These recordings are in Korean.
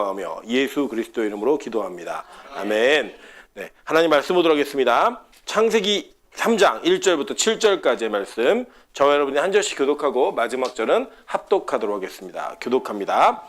하며 예수 그리스도 이름으로 기도합니다. 아멘. 네, 하나님 말씀 보도록 하겠습니다. 창세기 3장 1절부터 7절까지의 말씀, 저와 여러분이 한 절씩 교독하고 마지막 절은 합독하도록 하겠습니다. 교독합니다.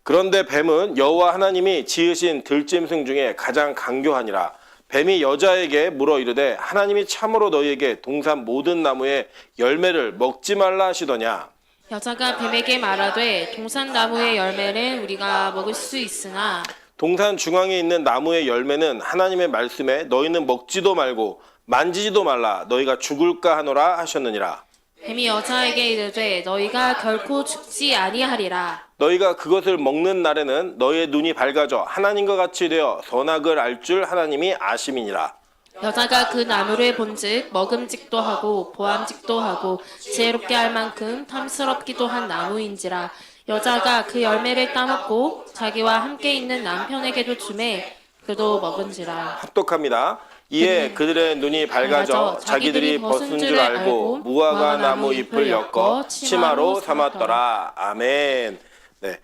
그런데 뱀은 여호와 하나님이 지으신 들짐승 중에 가장 강교하니라. 뱀이 여자에게 물어 이르되 하나님이 참으로 너희에게 동산 모든 나무의 열매를 먹지 말라 하시더냐. 여자가 뱀에게 말하되 동산 나무의 열매는 우리가 먹을 수 있으나 동산 중앙에 있는 나무의 열매는 하나님의 말씀에 너희는 먹지도 말고 만지지도 말라 너희가 죽을까 하노라 하셨느니라. 뱀이 여자에게 이르되 너희가 결코 죽지 아니하리라. 너희가 그것을 먹는 날에는 너희의 눈이 밝아져 하나님과 같이 되어 선악을 알 줄 하나님이 아심이니라. 여자가 그 나무를 본즉 먹음직도 하고 보암직도 하고 지혜롭게 할 만큼 탐스럽기도 한 나무인지라. 여자가 그 열매를 따먹고 자기와 함께 있는 남편에게도 주매 그도 먹은지라. 합독합니다. 이에 그들의 눈이 밝아져 자기들이 벗은 줄 알고 무화과 나무 잎을 엮어 치마로 삼았더라. 아멘. 네,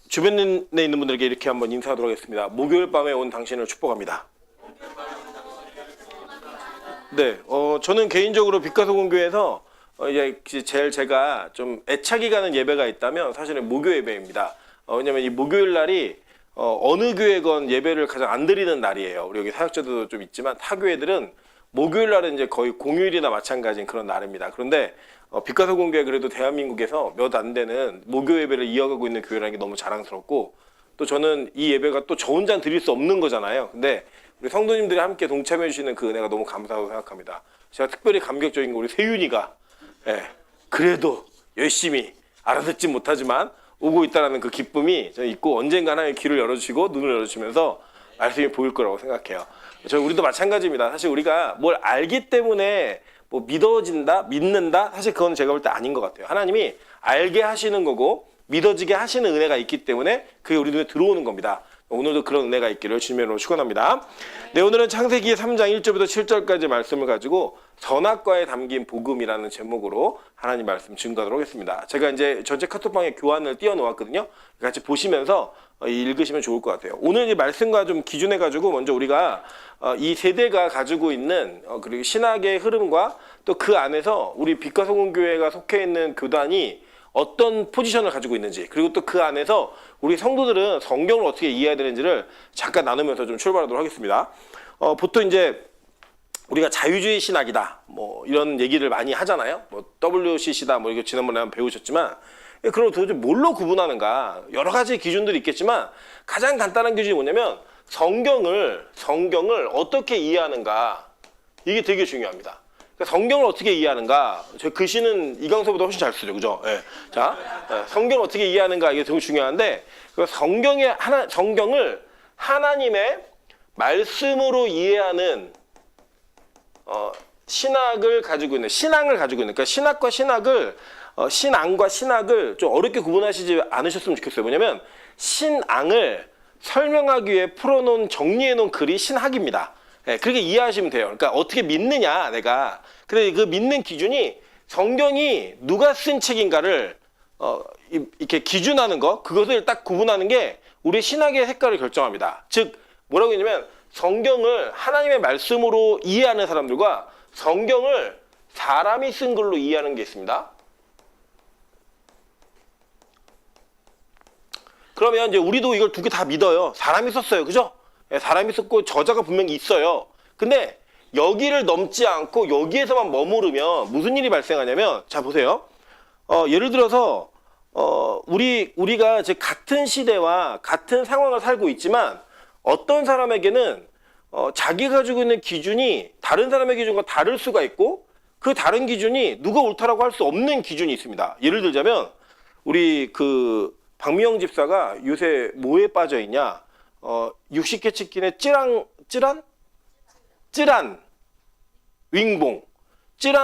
주변에 있는 분들에게 이렇게 한번 인사하도록 하겠습니다. 목요일 밤에 온 당신을 축복합니다. 네, 저는 개인적으로 빛과소금교회에서 이제 제일 제가 좀 애착이 가는 예배가 있다면 사실은 목요 예배입니다. 왜냐면 이 목요일 날이 어느 교회건 예배를 가장 안 드리는 날이에요. 우리 여기 사역자들도 좀 있지만 타 교회들은 목요일 날은 이제 거의 공휴일이나 마찬가지인 그런 날입니다. 그런데 빛과소금교회 그래도 대한민국에서 몇 안 되는 목요 예배를 이어가고 있는 교회라는 게 너무 자랑스럽고, 또 저는 이 예배가 또 저 혼자 드릴 수 없는 거잖아요. 근데 우리 성도님들이 함께 동참해 주시는 그 은혜가 너무 감사하다고 생각합니다. 제가 특별히 감격적인 거 우리 세윤이가 그래도 열심히 알아듣지 못하지만 오고 있다는 그 기쁨이 저는 있고, 언젠가 하나님의 귀를 열어주시고 눈을 열어주시면서 말씀이 보일 거라고 생각해요. 우리도 마찬가지입니다. 사실 우리가 뭘 알기 때문에 뭐 믿어진다, 믿는다, 사실 그건 제가 볼 때 아닌 것 같아요. 하나님이 알게 하시는 거고 믿어지게 하시는 은혜가 있기 때문에 그게 우리 눈에 들어오는 겁니다. 오늘도 그런 은혜가 있기를 주님의 이름으로 축원합니다. 네, 오늘은 창세기 3장 1절부터 7절까지 말씀을 가지고 선악과에 담긴 복음이라는 제목으로 하나님 말씀 증거하도록 하겠습니다. 제가 이제 전체 카톡방에 교환을 띄워놓았거든요. 같이 보시면서 읽으시면 좋을 것 같아요. 오늘 이 말씀과 좀 기준해가지고 먼저 우리가 이 세대가 가지고 있는 그리고 신학의 흐름과 또 그 안에서 우리 빛과소금교회가 속해 있는 교단이 어떤 포지션을 가지고 있는지, 그리고 또 그 안에서 우리 성도들은 성경을 어떻게 이해해야 되는지를 잠깐 나누면서 좀 출발하도록 하겠습니다. 보통 이제 우리가 자유주의 신학이다, 뭐 이런 얘기를 많이 하잖아요. 뭐 WCC다, 뭐 이거 지난번에 한번 배우셨지만, 그럼 도대체 뭘로 구분하는가? 여러 가지 기준들이 있겠지만 가장 간단한 기준이 뭐냐면 성경을 어떻게 이해하는가, 이게 되게 중요합니다. 그러니까 성경을 어떻게 이해하는가, 저 글씨는 이강서보다 훨씬 잘 쓰죠, 그죠? 네. 자, 성경을 어떻게 이해하는가, 이게 되게 중요한데, 성경을 하나님의 말씀으로 이해하는 신앙을 가지고 있는, 그러니까 신학과 신학을 신앙과 신학을 좀 어렵게 구분하시지 않으셨으면 좋겠어요. 뭐냐면 신앙을 설명하기 위해 풀어놓은, 정리해놓은 글이 신학입니다. 네, 그렇게 이해하시면 돼요. 그러니까 어떻게 믿느냐, 내가. 근데 그 믿는 기준이 성경이 누가 쓴 책인가를 이렇게 기준하는 거, 그것을 딱 구분하는 게 우리 신학의 색깔을 결정합니다. 즉 뭐라고 했냐면 성경을 하나님의 말씀으로 이해하는 사람들과 성경을 사람이 쓴 글로 이해하는 게 있습니다. 그러면 이제 우리도 이걸 두 개 다 믿어요. 사람이 썼어요, 그죠? 사람이 썼고 저자가 분명히 있어요. 근데 여기를 넘지 않고 여기에서만 머무르면 무슨 일이 발생하냐면, 자 보세요. 예를 들어서 우리가 이제 같은 시대와 같은 상황을 살고 있지만 어떤 사람에게는 자기가 가지고 있는 기준이 다른 사람의 기준과 다를 수가 있고, 그 다른 기준이 누가 옳다라고 할 수 없는 기준이 있습니다. 예를 들자면 우리 그 박미영 집사가 요새 뭐에 빠져 있냐? 60개 치킨의 찌란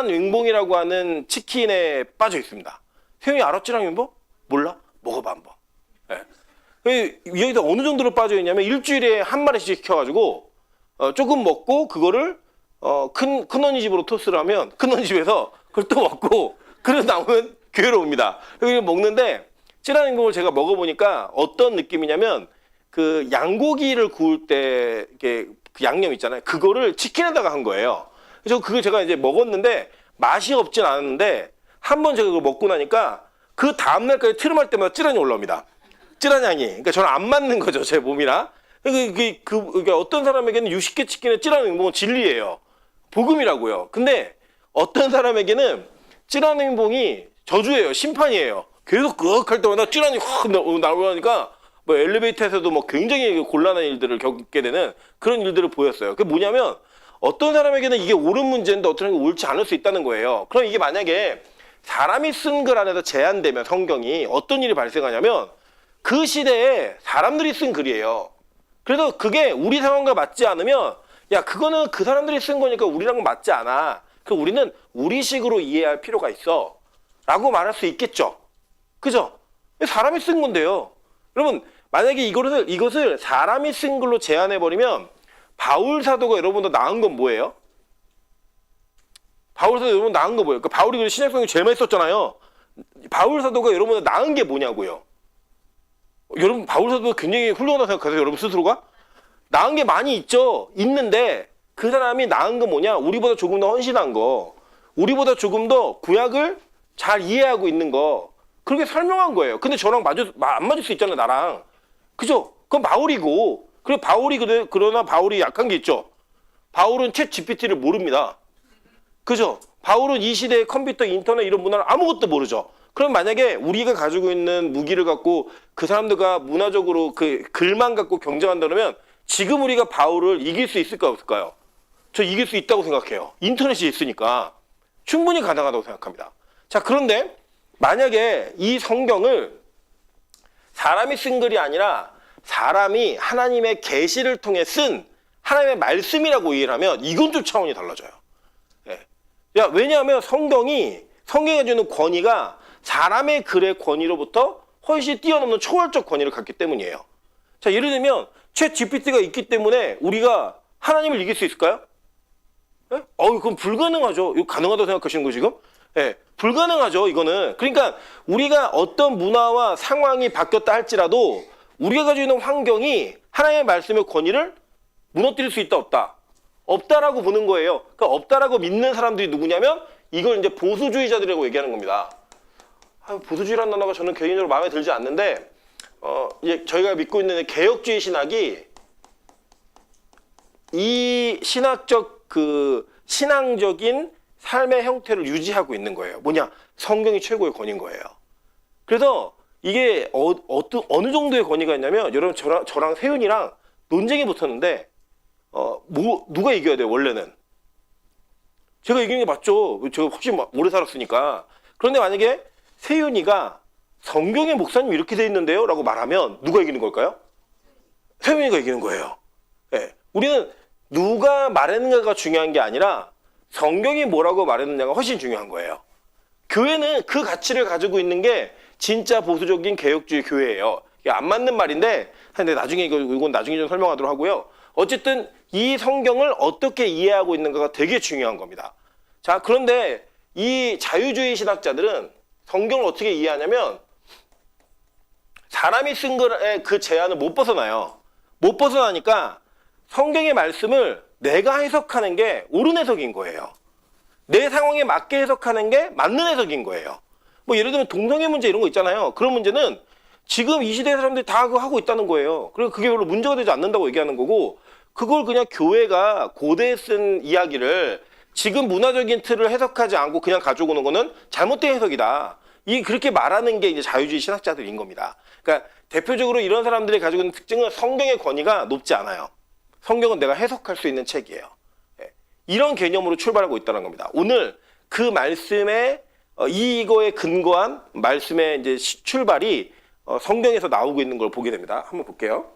윙봉이라고 하는 치킨에 빠져 있습니다. 세영이 알아? 찌란 윙봉? 몰라? 먹어봐 한번. 네. 여기다 어느 정도로 빠져 있냐면 일주일에 한 마리씩 시켜가지고 조금 먹고 그거를 큰 언니 집으로 토스를 하면 큰 언니 집에서 그걸 또 먹고, 그러고 나오면 교회로 옵니다. 여기 먹는데 찌라닝봉을 제가 먹어보니까 어떤 느낌이냐면 그 양고기를 구울 때 이렇게 그 양념 있잖아요. 그거를 치킨에다가 한 거예요. 그래서 그걸 제가 이제 먹었는데 맛이 없진 않았는데 한 번 제가 그걸 먹고 나니까 그 다음날까지 트름할 때마다 찌라니 올라옵니다. 찌라냥이. 그러니까 저는 안 맞는 거죠, 제 몸이랑. 그러니까 어떤 사람에게는 60개 치킨에 찌라닝봉은 진리예요. 복음이라고요. 근데 어떤 사람에게는 찌라닝봉이 저주예요. 심판이에요. 계속 끄ꯛ 할 때마다 찌라니 확 나오니까 뭐 엘리베이터에서도 뭐 굉장히 곤란한 일들을 겪게 되는 그런 일들을 보였어요. 그게 뭐냐면 어떤 사람에게는 이게 옳은 문제인데 어떤 사람에게 옳지 않을 수 있다는 거예요. 그럼 이게 만약에 사람이 쓴 글 안에서 제한되면 성경이 어떤 일이 발생하냐면 그 시대에 사람들이 쓴 글이에요. 그래서 그게 우리 상황과 맞지 않으면 야 그거는 그 사람들이 쓴 거니까 우리랑은 맞지 않아. 그 우리는 우리식으로 이해할 필요가 있어. 라고 말할 수 있겠죠. 그죠? 사람이 쓴 건데요. 여러분 만약에 이것을 사람이 쓴 글로 제한해버리면 바울 사도가 여러분도 나은 건 뭐예요? 바울 사도 여러분 나은 거 뭐예요? 그러니까 바울이 신약성경 제일 많이 썼잖아요. 바울 사도가 여러분 나은 게 뭐냐고요? 여러분 바울 사도가 굉장히 훌륭하다고 생각하세요? 여러분 스스로가? 나은 게 많이 있죠. 있는데 그 사람이 나은 건 뭐냐? 우리보다 조금 더 헌신한 거, 우리보다 조금 더 구약을 잘 이해하고 있는 거 그렇게 설명한 거예요. 근데 저랑 안 맞을 수 있잖아요, 나랑. 그죠? 그건 바울이고. 그리고 그러나 바울이 약한 게 있죠. 바울은 챗 GPT를 모릅니다. 그죠? 바울은 이 시대의 컴퓨터, 인터넷 이런 문화를 아무것도 모르죠. 그럼 만약에 우리가 가지고 있는 무기를 갖고 그 사람들과 문화적으로 그 글만 갖고 경쟁한다 그러면 지금 우리가 바울을 이길 수 있을까 없을까요? 저 이길 수 있다고 생각해요. 인터넷이 있으니까 충분히 가능하다고 생각합니다. 자, 그런데 만약에 이 성경을 사람이 쓴 글이 아니라 사람이 하나님의 계시를 통해 쓴 하나님의 말씀이라고 이해를 하면 이건 좀 차원이 달라져요. 예. 야, 왜냐하면 성경이 주는 권위가 사람의 글의 권위로부터 훨씬 뛰어넘는 초월적 권위를 갖기 때문이에요. 자, 예를 들면 챗 GPT가 있기 때문에 우리가 하나님을 이길 수 있을까요? 예? 그럼 불가능하죠. 이거 가능하다고 생각하시는 거 지금? 예, 불가능하죠, 이거는. 그러니까 우리가 어떤 문화와 상황이 바뀌었다 할지라도 우리가 가지고 있는 환경이 하나님의 말씀의 권위를 무너뜨릴 수 있다, 없다? 없다라고 보는 거예요. 그러니까 없다라고 믿는 사람들이 누구냐면 이걸 이제 보수주의자들이라고 얘기하는 겁니다. 보수주의라는 단어가 저는 개인적으로 마음에 들지 않는데 이제 저희가 믿고 있는 개혁주의 신학이 이 신앙적인 삶의 형태를 유지하고 있는 거예요. 뭐냐? 성경이 최고의 권위인 거예요. 그래서 이게 어느 정도의 권위가 있냐면 여러분 저랑 세윤이랑 논쟁이 붙었는데 누가 이겨야 돼요? 원래는 제가 이기는 게 맞죠. 제가 훨씬 오래 살았으니까. 그런데 만약에 세윤이가 성경의 목사님 이렇게 돼 있는데요? 라고 말하면 누가 이기는 걸까요? 세윤이가 이기는 거예요. 네. 우리는 누가 말했는가가 중요한 게 아니라 성경이 뭐라고 말했느냐가 훨씬 중요한 거예요. 교회는 그 가치를 가지고 있는 게 진짜 보수적인 개혁주의 교회예요. 이게 안 맞는 말인데 근데 나중에 이건 나중에 좀 설명하도록 하고요. 어쨌든 이 성경을 어떻게 이해하고 있는가가 되게 중요한 겁니다. 자, 그런데 이 자유주의 신학자들은 성경을 어떻게 이해하냐면 사람이 쓴 글의 그 제한을 못 벗어나요. 못 벗어나니까 성경의 말씀을 내가 해석하는 게 옳은 해석인 거예요. 내 상황에 맞게 해석하는 게 맞는 해석인 거예요. 뭐 예를 들면 동성애 문제 이런 거 있잖아요. 그런 문제는 지금 이 시대 사람들이 다 그거 하고 있다는 거예요. 그리고 그게 별로 문제가 되지 않는다고 얘기하는 거고 그걸 그냥 교회가 고대에 쓴 이야기를 지금 문화적인 틀을 해석하지 않고 그냥 가져오는 거는 잘못된 해석이다. 그렇게 말하는 게 이제 자유주의 신학자들인 겁니다. 그러니까 대표적으로 이런 사람들이 가지고 있는 특징은 성경의 권위가 높지 않아요. 성경은 내가 해석할 수 있는 책이에요. 이런 개념으로 출발하고 있다는 겁니다. 오늘 그 말씀에 이거에 근거한 말씀의 이제 출발이 성경에서 나오고 있는 걸 보게 됩니다. 한번 볼게요.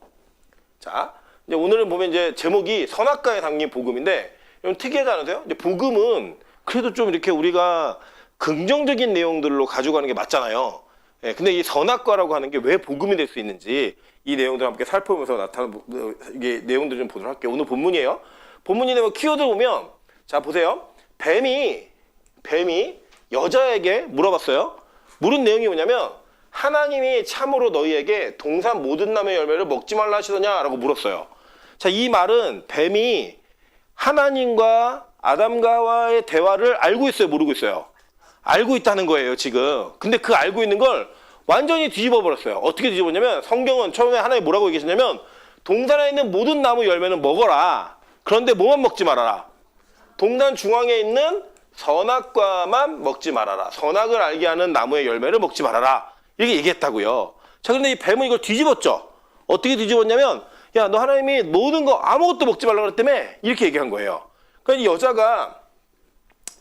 자, 이제 오늘은 보면 이제 제목이 선악과에 담긴 복음인데 좀 특이하지 않으세요? 이제 복음은 그래도 좀 이렇게 우리가 긍정적인 내용들로 가져가는 게 맞잖아요. 근데 이 선악과라고 하는 게 왜 복음이 될 수 있는지 이 내용들을 함께 살펴보면서 이게 내용들 좀 보도록 할게요. 오늘 본문이에요. 본문인데 뭐 키워드 보면 자 보세요. 뱀이 여자에게 물어봤어요. 물은 내용이 뭐냐면 하나님이 참으로 너희에게 동산 모든 나무의 열매를 먹지 말라 하시더냐라고 물었어요. 자, 이 말은 뱀이 하나님과 아담과의 대화를 알고 있어요, 모르고 있어요? 알고 있다는 거예요, 지금. 근데 그 알고 있는 걸 완전히 뒤집어 버렸어요. 어떻게 뒤집었냐면 성경은 처음에 하나님이 뭐라고 얘기하셨냐면 동산에 있는 모든 나무 열매는 먹어라. 그런데 뭐만 먹지 말아라. 동산 중앙에 있는 선악과만 먹지 말아라. 선악을 알게 하는 나무의 열매를 먹지 말아라. 이렇게 얘기했다고요. 자, 그런데 이 뱀은 이걸 뒤집었죠. 어떻게 뒤집었냐면 야, 너 하나님이 모든 거 아무것도 먹지 말라고 그랬다며? 이렇게 얘기한 거예요. 그러니까 이 여자가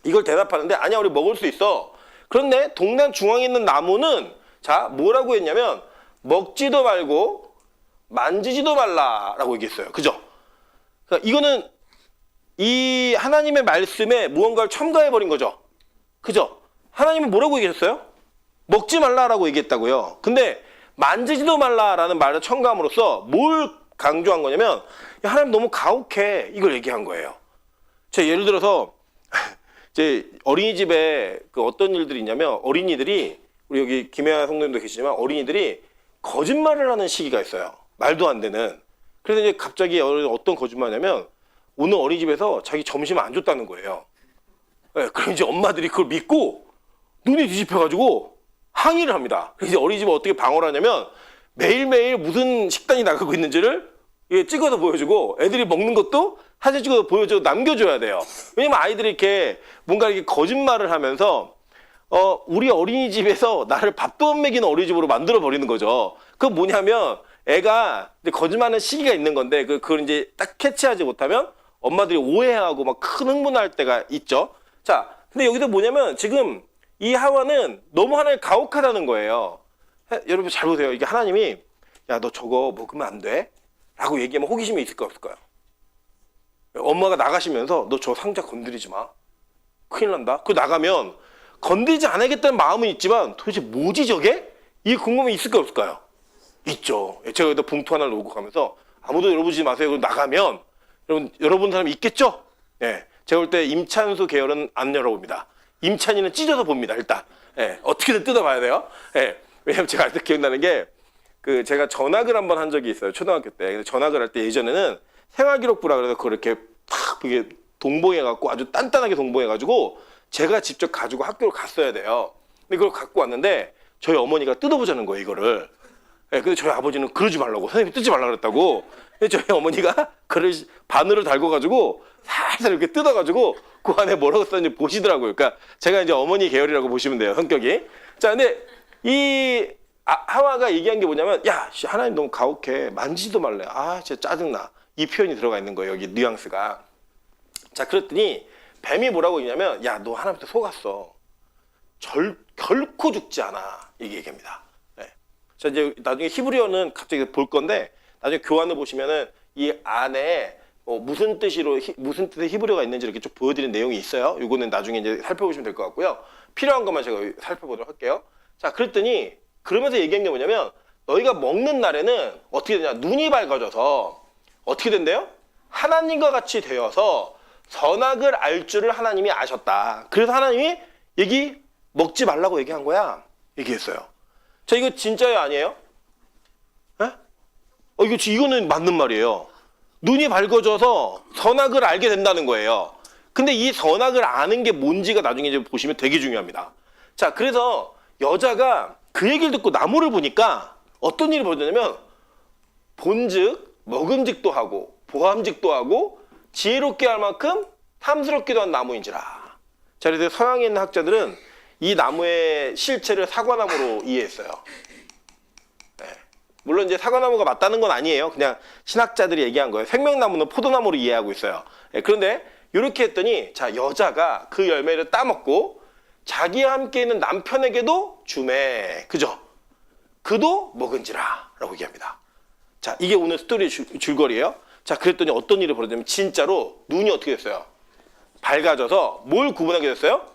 이걸 대답하는데 아니야, 우리 먹을 수 있어. 그런데 동산 중앙에 있는 나무는 자, 뭐라고 했냐면 먹지도 말고 만지지도 말라라고 얘기했어요. 그죠? 그러니까 이거는 이 하나님의 말씀에 무언가를 첨가해버린 거죠. 그죠? 하나님은 뭐라고 얘기했어요? 먹지 말라라고 얘기했다고요. 근데 만지지도 말라라는 말을 첨가함으로써 뭘 강조한 거냐면 야, 하나님 너무 가혹해. 이걸 얘기한 거예요. 제가 예를 들어서 이제 어린이집에 그 어떤 일들이 있냐면 어린이들이 우리 여기 김혜아 성도님도 계시지만 어린이들이 거짓말을 하는 시기가 있어요. 말도 안 되는. 그래서 이제 갑자기 어떤 거짓말이냐면 오늘 어린이집에서 자기 점심 안 줬다는 거예요. 네, 그럼 이제 엄마들이 그걸 믿고 눈이 뒤집혀가지고 항의를 합니다. 그래서 이제 어린이집을 어떻게 방어를 하냐면 매일매일 무슨 식단이 나가고 있는지를 찍어서 보여주고 애들이 먹는 것도 사진 찍어서 보여주고 남겨줘야 돼요. 왜냐면 아이들이 이렇게 뭔가 이렇게 거짓말을 하면서 우리 어린이집에서 나를 밥도 안 먹이는 어린이집으로 만들어 버리는 거죠. 그건 뭐냐면 애가 거짓말하는 시기가 있는 건데 그걸 이제 딱 캐치하지 못하면 엄마들이 오해하고 막 큰 흥분할 때가 있죠. 자, 근데 여기서 뭐냐면 지금 이 하와는 너무 하나님 가혹하다는 거예요. 여러분 잘 보세요. 이게 하나님이 야, 너 저거 먹으면 안 돼? 라고 얘기하면 호기심이 있을까 없을까요? 엄마가 나가시면서 너 저 상자 건드리지 마. 큰일 난다. 그 나가면 건드리지 않아야겠다는 마음은 있지만 도대체 뭐지 저게? 이 궁금함이 있을까 없을까요? 있죠. 제가 여기다 봉투 하나를 놓고 가면서 아무도 열어보지 마세요. 그리고 나가면 여러분 사람이 있겠죠? 예. 제가 볼 때 임찬수 계열은 안 열어봅니다. 임찬이는 찢어서 봅니다. 일단 어떻게든 뜯어봐야 돼요. 왜냐면 제가 아직도 기억나는 게 제가 전학을 한번 한 적이 있어요. 초등학교 때. 근데 전학을 할 때 예전에는 생활기록부라 그래서 그걸 이렇게 탁 이게 동봉해갖고 아주 단단하게 동봉해가지고 제가 직접 가지고 학교를 갔어야 돼요. 근데 그걸 갖고 왔는데 저희 어머니가 뜯어보자는 거예요, 이거를. 근데 저희 아버지는 그러지 말라고, 선생님이 뜯지 말라고 그랬다고. 근데 저희 어머니가 그걸 바늘을 달궈가지고 살살 이렇게 뜯어가지고 그 안에 뭐라고 썼는지 보시더라고요. 그러니까 제가 이제 어머니 계열이라고 보시면 돼요, 성격이. 자, 근데 이 하와가 얘기한 게 뭐냐면 야, 하나님 너무 가혹해. 만지지도 말래. 아, 진짜 짜증나. 이 표현이 들어가 있는 거예요, 여기 뉘앙스가. 자, 그랬더니 뱀이 뭐라고 얘기냐면 야, 너 하나님한테 속았어. 결코 죽지 않아. 이게 얘기합니다. 자, 이제 나중에 히브리어는 갑자기 볼 건데 나중에 교환을 보시면은 이 안에 무슨 뜻의 히브리어가 있는지 이렇게 쭉 보여드리는 내용이 있어요. 이거는 나중에 이제 살펴보시면 될 것 같고요. 필요한 것만 제가 살펴보도록 할게요. 자, 그랬더니 그러면서 얘기한 게 뭐냐면 너희가 먹는 날에는 어떻게 되냐? 눈이 밝아져서 어떻게 된대요? 하나님과 같이 되어서 선악을 알 줄을 하나님이 아셨다. 그래서 하나님이 먹지 말라고 얘기한 거야. 얘기했어요. 자, 이거 진짜예요, 아니에요? 에? 이거는 맞는 말이에요. 눈이 밝아져서 선악을 알게 된다는 거예요. 근데 이 선악을 아는 게 뭔지가 나중에 이제 보시면 되게 중요합니다. 자, 그래서 여자가 그 얘기를 듣고 나무를 보니까 어떤 일이 벌어졌냐면 본즉 먹음직도 하고 보암직도 하고 지혜롭게 할 만큼 탐스럽기도 한 나무인지라. 자, 그래서 서양에 있는 학자들은 이 나무의 실체를 사과나무로 이해했어요. 물론 이제 사과나무가 맞다는 건 아니에요. 그냥 신학자들이 얘기한 거예요. 생명나무는 포도나무로 이해하고 있어요. 그런데 이렇게 했더니 자, 여자가 그 열매를 따먹고 자기와 함께 있는 남편에게도 주매. 그죠? 그도 먹은지라 라고 얘기합니다. 자, 이게 오늘 스토리의 줄거리예요. 자, 그랬더니 어떤 일이 벌어지냐면 진짜로 눈이 어떻게 됐어요? 밝아져서 뭘 구분하게 됐어요?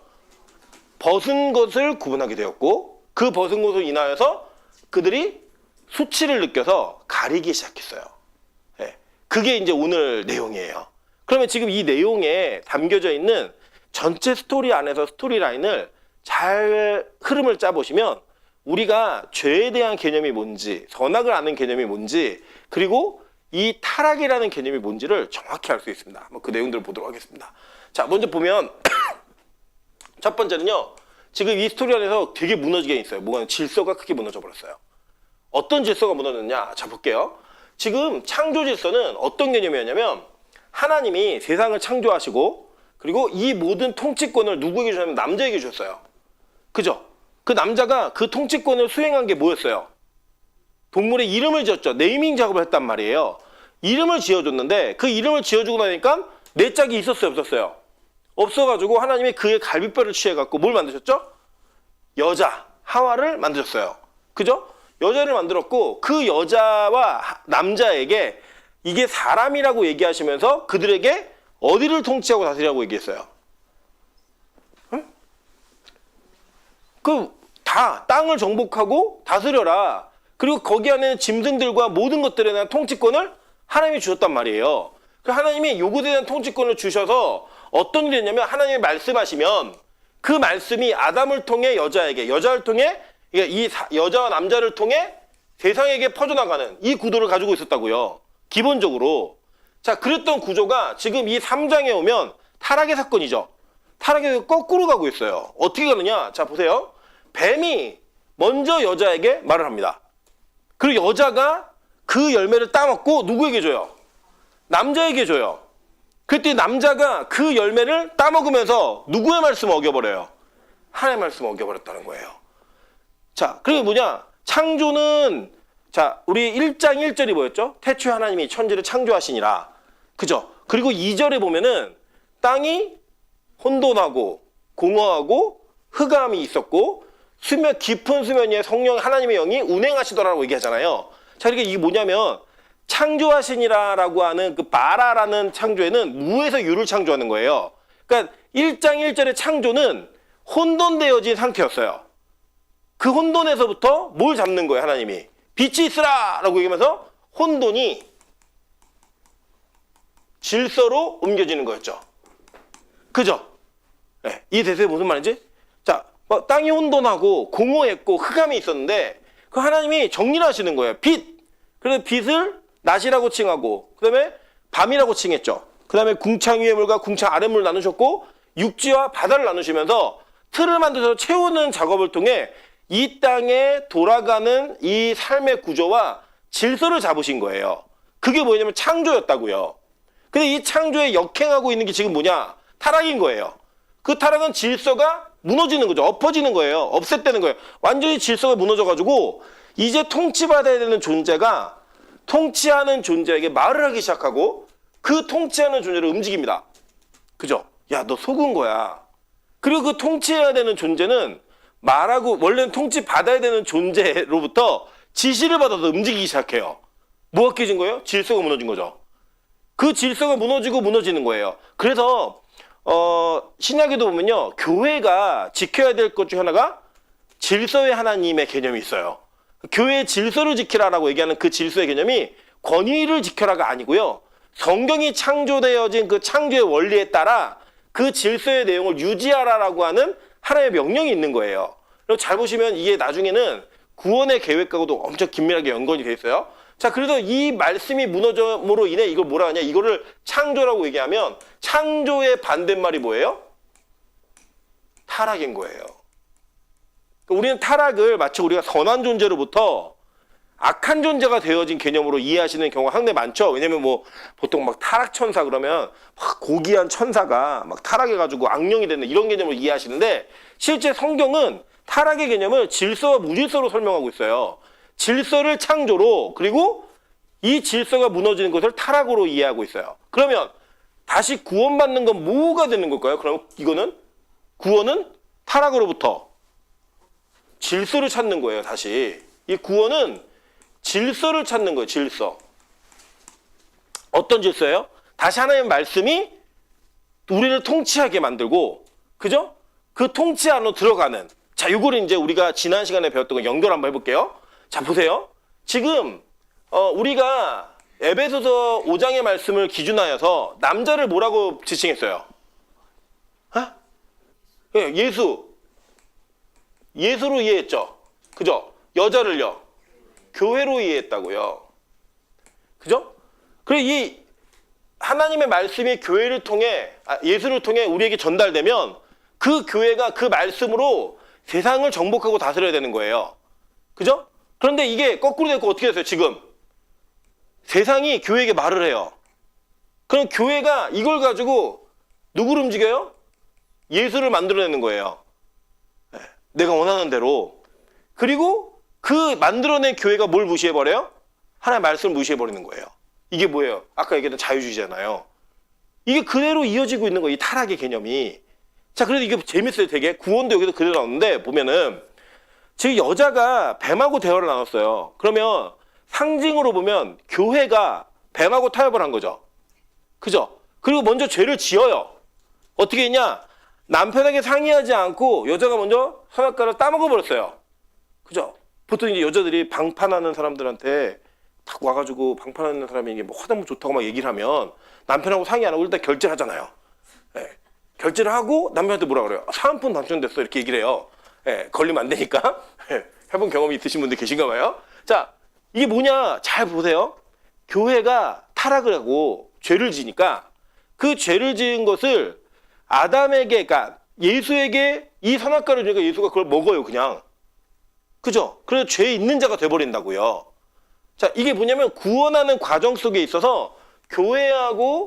벗은 것을 구분하게 되었고 그 벗은 것으로 인하여서 그들이 수치를 느껴서 가리기 시작했어요. 그게 이제 오늘 내용이에요. 그러면 지금 이 내용에 담겨져 있는 전체 스토리 안에서 스토리 라인을 잘 흐름을 짜보시면 우리가 죄에 대한 개념이 뭔지, 선악을 아는 개념이 뭔지, 그리고 이 타락이라는 개념이 뭔지를 정확히 알 수 있습니다. 한번 그 내용들을 보도록 하겠습니다. 자, 먼저 보면 첫 번째는요. 지금 이 스토리 안에서 되게 무너지게 있어요. 뭐가 질서가 크게 무너져 버렸어요. 어떤 질서가 무너졌냐? 자, 볼게요. 지금 창조 질서는 어떤 개념이었냐면 하나님이 세상을 창조하시고 그리고 이 모든 통치권을 누구에게 주냐면 남자에게 주셨어요. 그죠? 그 남자가 그 통치권을 수행한 게 뭐였어요? 동물의 이름을 지었죠. 네이밍 작업을 했단 말이에요. 이름을 지어줬는데 그 이름을 지어주고 나니까 내 짝이 있었어요? 없었어요? 없어가지고 하나님이 그의 갈비뼈를 취해갖고 뭘 만드셨죠? 여자, 하와를 만드셨어요. 그죠? 여자를 만들었고 그 여자와 남자에게 이게 사람이라고 얘기하시면서 그들에게 어디를 통치하고 다스리라고 얘기했어요? 응? 다 땅을 정복하고 다스려라. 그리고 거기 안에 짐승들과 모든 것들에 대한 통치권을 하나님이 주셨단 말이에요. 그 하나님이 요것에 대한 통치권을 주셔서 어떤 일이 있냐면 하나님이 말씀하시면 그 말씀이 아담을 통해 여자에게, 여자를 통해 이 여자와 남자를 통해 세상에게 퍼져나가는 이 구도를 가지고 있었다고요. 기본적으로. 자, 그랬던 구조가 지금 이 3장에 오면 타락의 사건이죠. 타락의 거꾸로 가고 있어요. 어떻게 가느냐? 자, 보세요. 뱀이 먼저 여자에게 말을 합니다. 그리고 여자가 그 열매를 따먹고 누구에게 줘요? 남자에게 줘요. 그때 남자가 그 열매를 따먹으면서 누구의 말씀을 어겨버려요? 하나님의 말씀을 어겨버렸다는 거예요. 자, 그게 뭐냐? 창조는, 자, 우리 1장 1절이 뭐였죠? 태초에 하나님이 천지를 창조하시니라. 그죠? 그리고 2절에 보면은 땅이 혼돈하고 공허하고 흑암이 있었고 깊은 수면 위에 성령 하나님의 영이 운행하시더라라고 얘기하잖아요. 자, 그러니까 이게 뭐냐면 창조하시니라라고 하는 그 바라라는 창조에는 무에서 유를 창조하는 거예요. 그러니까 1장 1절의 창조는 혼돈되어진 상태였어요. 그 혼돈에서부터 뭘 잡는 거예요, 하나님이? 빛이 있으라! 라고 얘기하면서 혼돈이 질서로 옮겨지는 거였죠. 그죠? 네, 이해되세요? 무슨 말인지? 자, 땅이 혼돈하고 공허했고 흑암이 있었는데 그 하나님이 정리를 하시는 거예요. 빛! 그래서 빛을 낮이라고 칭하고 그 다음에 밤이라고 칭했죠. 그 다음에 궁창 위의 물과 궁창 아래 물을 나누셨고 육지와 바다를 나누시면서 틀을 만들어서 채우는 작업을 통해 이 땅에 돌아가는 이 삶의 구조와 질서를 잡으신 거예요. 그게 뭐냐면 창조였다고요. 근데 이 창조에 역행하고 있는 게 지금 뭐냐? 타락인 거예요. 그 타락은 질서가 무너지는 거죠. 엎어지는 거예요. 없앴다는 거예요. 완전히 질서가 무너져가지고 이제 통치받아야 되는 존재가 통치하는 존재에게 말을 하기 시작하고 그 통치하는 존재를 움직입니다. 그죠? 야, 너 속은 거야. 그리고 그 통치해야 되는 존재는 말하고 원래는 통치받아야 되는 존재로부터 지시를 받아서 움직이기 시작해요. 뭐가 깨진 거예요? 질서가 무너진 거죠. 그 질서가 무너지고 무너지는 거예요. 그래서 신약에도 보면요. 교회가 지켜야 될 것 중 하나가 질서의 하나님의 개념이 있어요. 교회의 질서를 지키라라고 얘기하는 그 질서의 개념이 권위를 지켜라가 아니고요. 성경이 창조되어진 그 창조의 원리에 따라 그 질서의 내용을 유지하라라고 하는 하나님의 명령이 있는 거예요. 그리고 잘 보시면 이게 나중에는 구원의 계획과도 엄청 긴밀하게 연관이 돼 있어요. 자, 그래서 이 말씀이 무너짐으로 인해 이걸 뭐라 하냐? 이거를 창조라고 얘기하면 창조의 반대말이 뭐예요? 타락인 거예요. 우리는 타락을 마치 우리가 선한 존재로부터 악한 존재가 되어진 개념으로 이해하시는 경우가 상당히 많죠. 왜냐면 뭐 보통 막 타락 천사 그러면 막 고귀한 천사가 막 타락해가지고 악령이 되는 이런 개념으로 이해하시는데 실제 성경은 타락의 개념을 질서와 무질서로 설명하고 있어요. 질서를 창조로 그리고 이 질서가 무너지는 것을 타락으로 이해하고 있어요. 그러면 다시 구원받는 건 뭐가 되는 걸까요? 그럼 이거는 구원은 타락으로부터 질서를 찾는 거예요. 다시 이 구원은 질서를 찾는 거예요. 질서. 어떤 질서예요? 다시 하나님의 말씀이 우리를 통치하게 만들고 그죠? 그 통치 안으로 들어가는. 자, 이거를 이제 우리가 지난 시간에 배웠던 거 연결 한번 해볼게요. 자, 보세요. 지금 우리가 에베소서 5장의 말씀을 기준하여서 남자를 뭐라고 지칭했어요? 예수. 예수로 이해했죠. 그죠? 여자를요. 교회로 이해했다고요. 그죠? 그리고 이 하나님의 말씀이 교회를 통해 예수를 통해 우리에게 전달되면 그 교회가 그 말씀으로 세상을 정복하고 다스려야 되는 거예요. 그죠? 그런데 이게 거꾸로 됐고 어떻게 됐어요? 지금 세상이 교회에게 말을 해요. 그럼 교회가 이걸 가지고 누구를 움직여요? 예수를 만들어내는 거예요. 내가 원하는 대로. 그리고 그 만들어낸 교회가 뭘 무시해버려요? 하나님의 말씀을 무시해버리는 거예요. 이게 뭐예요? 아까 얘기했던 자유주의잖아요. 이게 그대로 이어지고 있는 거예요. 이 타락의 개념이. 자, 그래도 이게 재밌어요. 되게. 구원도 여기도 그대로 나오는데 보면은 지금 여자가 뱀하고 대화를 나눴어요. 그러면 상징으로 보면 교회가 뱀하고 타협을 한 거죠. 그죠? 그리고 먼저 죄를 지어요. 어떻게 했냐? 남편에게 상의하지 않고 여자가 먼저 선악과를 따먹어 버렸어요. 그죠? 보통 이제 여자들이 방판하는 사람들한테 딱 와가지고 방판하는 사람이 이게 뭐 화장품 좋다고 막 얘기를 하면 남편하고 상의 안 하고 일단 결제를 하잖아요. 예. 결제를 하고 남편한테 뭐라 그래요? 사은품 당첨됐어. 이렇게 얘기를 해요. 예. 걸리면 안 되니까. 예. 해본 경험이 있으신 분들 계신가 봐요. 자, 이게 뭐냐? 잘 보세요. 교회가 타락을 하고 죄를 지니까 그 죄를 지은 것을 아담에게, 그러니까 예수에게 이 선악과를 주니까 예수가 그걸 먹어요, 그냥. 그죠? 그래서 죄 있는 자가 돼버린다고요. 자, 이게 뭐냐면 구원하는 과정 속에 있어서 교회하고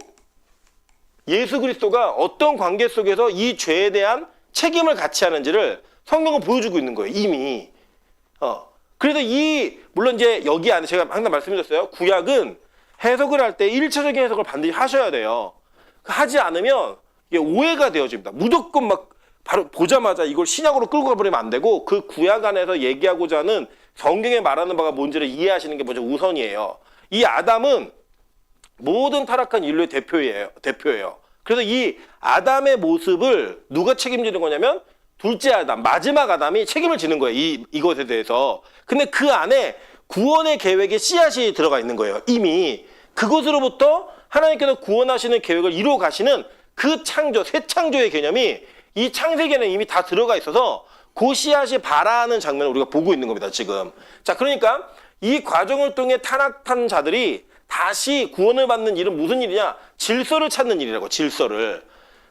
예수 그리스도가 어떤 관계 속에서 이 죄에 대한 책임을 같이 하는지를 성경은 보여주고 있는 거예요, 이미. 그래서 물론 이제 여기 안에 제가 항상 말씀드렸어요. 구약은 해석을 할 때 1차적인 해석을 반드시 하셔야 돼요. 하지 않으면 이게 오해가 되어집니다. 무조건 막 바로 보자마자 이걸 신약으로 끌고 가버리면 안 되고 그 구약 안에서 얘기하고자 하는 성경에 말하는 바가 뭔지를 이해하시는 게 먼저 우선이에요. 이 아담은 모든 타락한 인류의 대표예요. 그래서 이 아담의 모습을 누가 책임지는 거냐면 둘째 아담, 마지막 아담이 책임을 지는 거예요. 이것에 대해서. 근데 그 안에 구원의 계획에 씨앗이 들어가 있는 거예요. 이미 그것으로부터 하나님께서 구원하시는 계획을 이루어 가시는 그 창조, 새 창조의 개념이 이 창세기에는 이미 다 들어가 있어서 그 씨앗이 발아하는 장면을 우리가 보고 있는 겁니다, 지금. 자, 그러니까 이 과정을 통해 타락한 자들이 다시 구원을 받는 일은 무슨 일이냐? 질서를 찾는 일이라고, 질서를.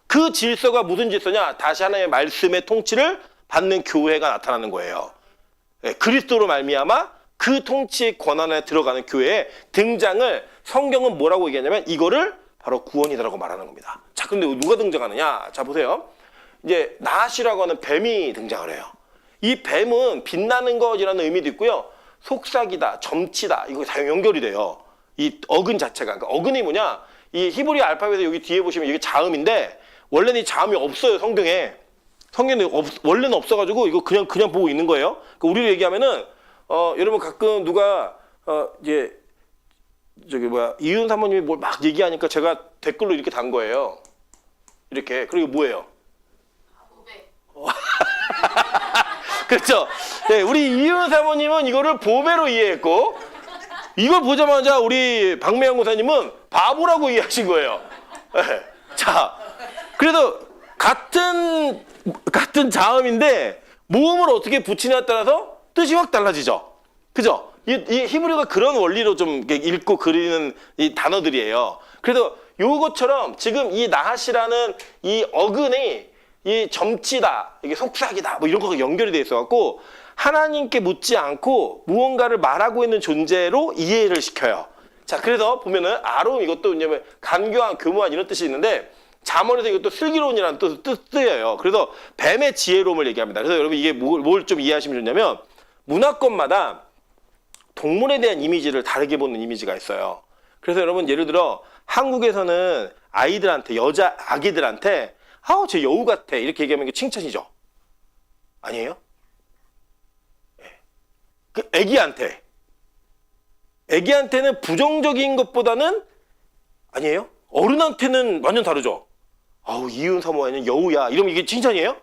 그 질서가 무슨 질서냐? 다시 하나님의 말씀의 통치를 받는 교회가 나타나는 거예요. 그리스도로 말미암아 그 통치의 권한에 들어가는 교회의 등장을 성경은 뭐라고 얘기하냐면 이거를 바로 구원이다라고 말하는 겁니다. 자, 근데 누가 등장하느냐? 자, 보세요. 이제 나핫이라고 하는 뱀이 등장을 해요. 이 뱀은 빛나는 것이라는 의미도 있고요. 속삭이다, 점치다, 이거 다 연결이 돼요. 이 어근 자체가. 그러니까 어근이 뭐냐? 이 히브리 알파벳에 여기 뒤에 보시면 이게 자음인데 원래는 이 자음이 없어요, 성경에. 성경에 원래는 없어가지고 이거 그냥 보고 있는 거예요. 그러니까 우리로 얘기하면은 여러분 가끔 누가 이제 이윤 사모님이 뭘 막 얘기하니까 제가 댓글로 이렇게 단 거예요. 이렇게. 그리고 뭐예요? 그렇죠. 네, 우리 이윤 사모님은 이거를 보배로 이해했고 이걸 보자마자 우리 박매영 고사님은 바보라고 이해하신 거예요. 네. 자, 그래도 같은 자음인데 모음을 어떻게 붙이냐에 따라서 뜻이 확 달라지죠. 그죠? 이 히브리어가 그런 원리로 좀 읽고 그리는 이 단어들이에요. 그래서 요것처럼 지금 이 나핫이라는 이 어근이 이 점치다, 이게 속삭이다, 뭐 이런 거가 연결이 돼 있어갖고 하나님께 묻지 않고 무언가를 말하고 있는 존재로 이해를 시켜요. 자, 그래서 보면은 아롬 이것도 이제 간교한, 교묘한 이런 뜻이 있는데 잠언에서 이것도 슬기로운이라는 뜻이에요. 그래서 뱀의 지혜로움을 얘기합니다. 그래서 여러분 이게 뭘 좀 이해하시면 좋냐면 문화권마다 동물에 대한 이미지를 다르게 보는 이미지가 있어요. 그래서 여러분 예를 들어 한국에서는 아이들한테, 여자 아기들한테 아우 쟤 여우 같아 이렇게 얘기하면 이게 칭찬이죠. 아니에요? 그 애기한테는 부정적인 것보다는 아니에요? 어른한테는 완전 다르죠. 아우 이윤 사모는 여우야 이러면 이게 칭찬이에요?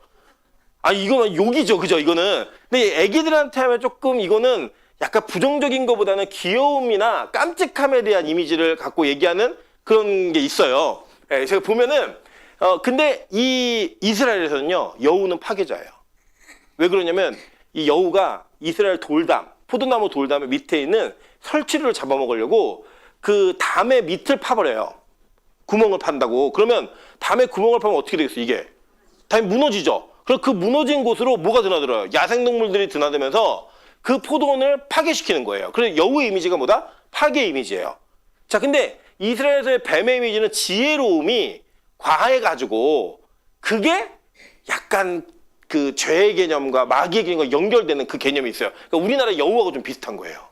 아니 이거는 욕이죠, 그죠? 이거는. 근데 애기들한테 하면 조금 이거는 약간 부정적인 것보다는 귀여움이나 깜찍함에 대한 이미지를 갖고 얘기하는 그런 게 있어요. 예, 제가 보면은 근데 이 이스라엘에서는요 여우는 파괴자예요. 왜 그러냐면 이 여우가 이스라엘 돌담, 포도나무 돌담의 밑에 있는 설치류를 잡아먹으려고 그 담의 밑을 파버려요. 구멍을 판다고. 그러면 담에 구멍을 파면 어떻게 되겠어, 이게? 담이 무너지죠. 그럼 그 무너진 곳으로 뭐가 드나들어요? 야생동물들이 드나들면서 그 포도원을 파괴시키는 거예요. 그래서 여우의 이미지가 뭐다? 파괴 이미지예요. 자, 근데 이스라엘에서의 뱀의 이미지는 지혜로움이 과해가지고 그게 약간 그 죄의 개념과 마귀의 개념과 연결되는 그 개념이 있어요. 그러니까 우리나라 여우하고 좀 비슷한 거예요.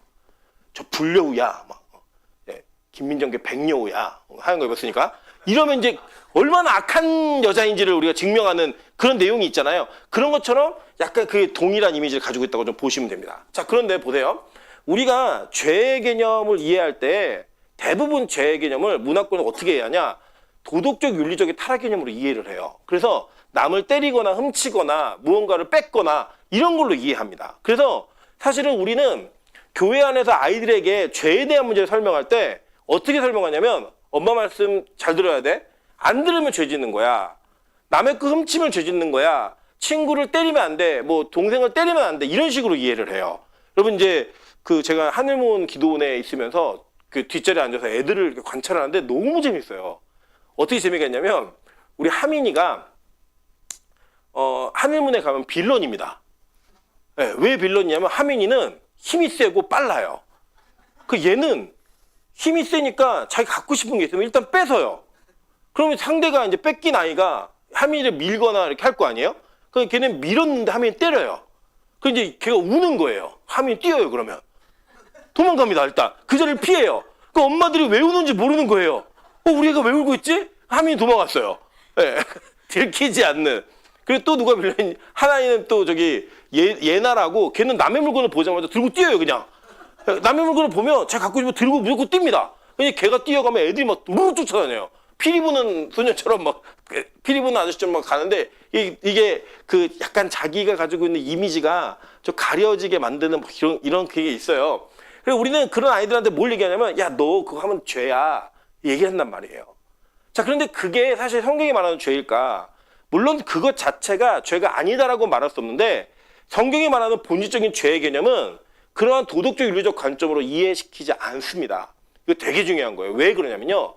저 불여우야, 막, 김민정계 백여우야 하는 거 입었으니까 이러면 이제 얼마나 악한 여자인지를 우리가 증명하는 그런 내용이 있잖아요. 그런 것처럼 약간 그 동일한 이미지를 가지고 있다고 좀 보시면 됩니다. 자, 그런데 보세요. 우리가 죄의 개념을 이해할 때 대부분 죄의 개념을 문화권은 어떻게 이해하냐? 도덕적 윤리적인 타락 개념으로 이해를 해요. 그래서 남을 때리거나 훔치거나 무언가를 뺏거나 이런 걸로 이해합니다. 그래서 사실은 우리는 교회 안에서 아이들에게 죄에 대한 문제를 설명할 때 어떻게 설명하냐면 엄마 말씀 잘 들어야 돼. 안 들으면 죄 짓는 거야. 남의 거 훔치면 죄 짓는 거야. 친구를 때리면 안 돼. 뭐 동생을 때리면 안 돼. 이런 식으로 이해를 해요. 여러분 이제 그 제가 하늘문 기도원에 있으면서 그 뒷자리에 앉아서 애들을 이렇게 관찰하는데 너무 재밌어요. 어떻게 재미가 있냐면 우리 하민이가 하늘문에 가면 빌런입니다. 네, 왜 빌런이냐면 하민이는 힘이 세고 빨라요. 그 얘는 힘이 세니까 자기 갖고 싶은 게 있으면 일단 뺏어요. 그러면 상대가 이제 뺏긴 아이가 하민이를 밀거나 이렇게 할 거 아니에요? 그럼 걔는 밀었는데 하민이 때려요. 그 이제 걔가 우는 거예요. 하민이 뛰어요, 그러면. 도망갑니다, 일단. 그 자리를 피해요. 그 엄마들이 왜 우는지 모르는 거예요. 우리 애가 왜 울고 있지? 하민이 도망갔어요. 네. 들키지 않는. 그리고 또 누가 빌런이, 하나는 또 저기 예나라고 걔는 남의 물건을 보자마자 들고 뛰어요, 그냥. 남의 물건을 보면 제가 갖고 싶으면 들고 무조건 뜁니다. 그냥 걔가 뛰어가면 애들이 막 우르르 쫓아다녀요. 피리 부는 소녀처럼 막, 피리 부는 아저씨처럼 막 가는데, 이게 그 약간 자기가 가지고 있는 이미지가 좀 가려지게 만드는 뭐 이런 그게 있어요. 그래서 우리는 그런 아이들한테 뭘 얘기하냐면, 야, 너 그거 하면 죄야. 얘기한단 말이에요. 자, 그런데 그게 사실 성경이 말하는 죄일까? 물론 그것 자체가 죄가 아니다라고 말할 수 없는데, 성경이 말하는 본질적인 죄의 개념은 그러한 도덕적 윤리적 관점으로 이해시키지 않습니다. 이거 되게 중요한 거예요. 왜 그러냐면요.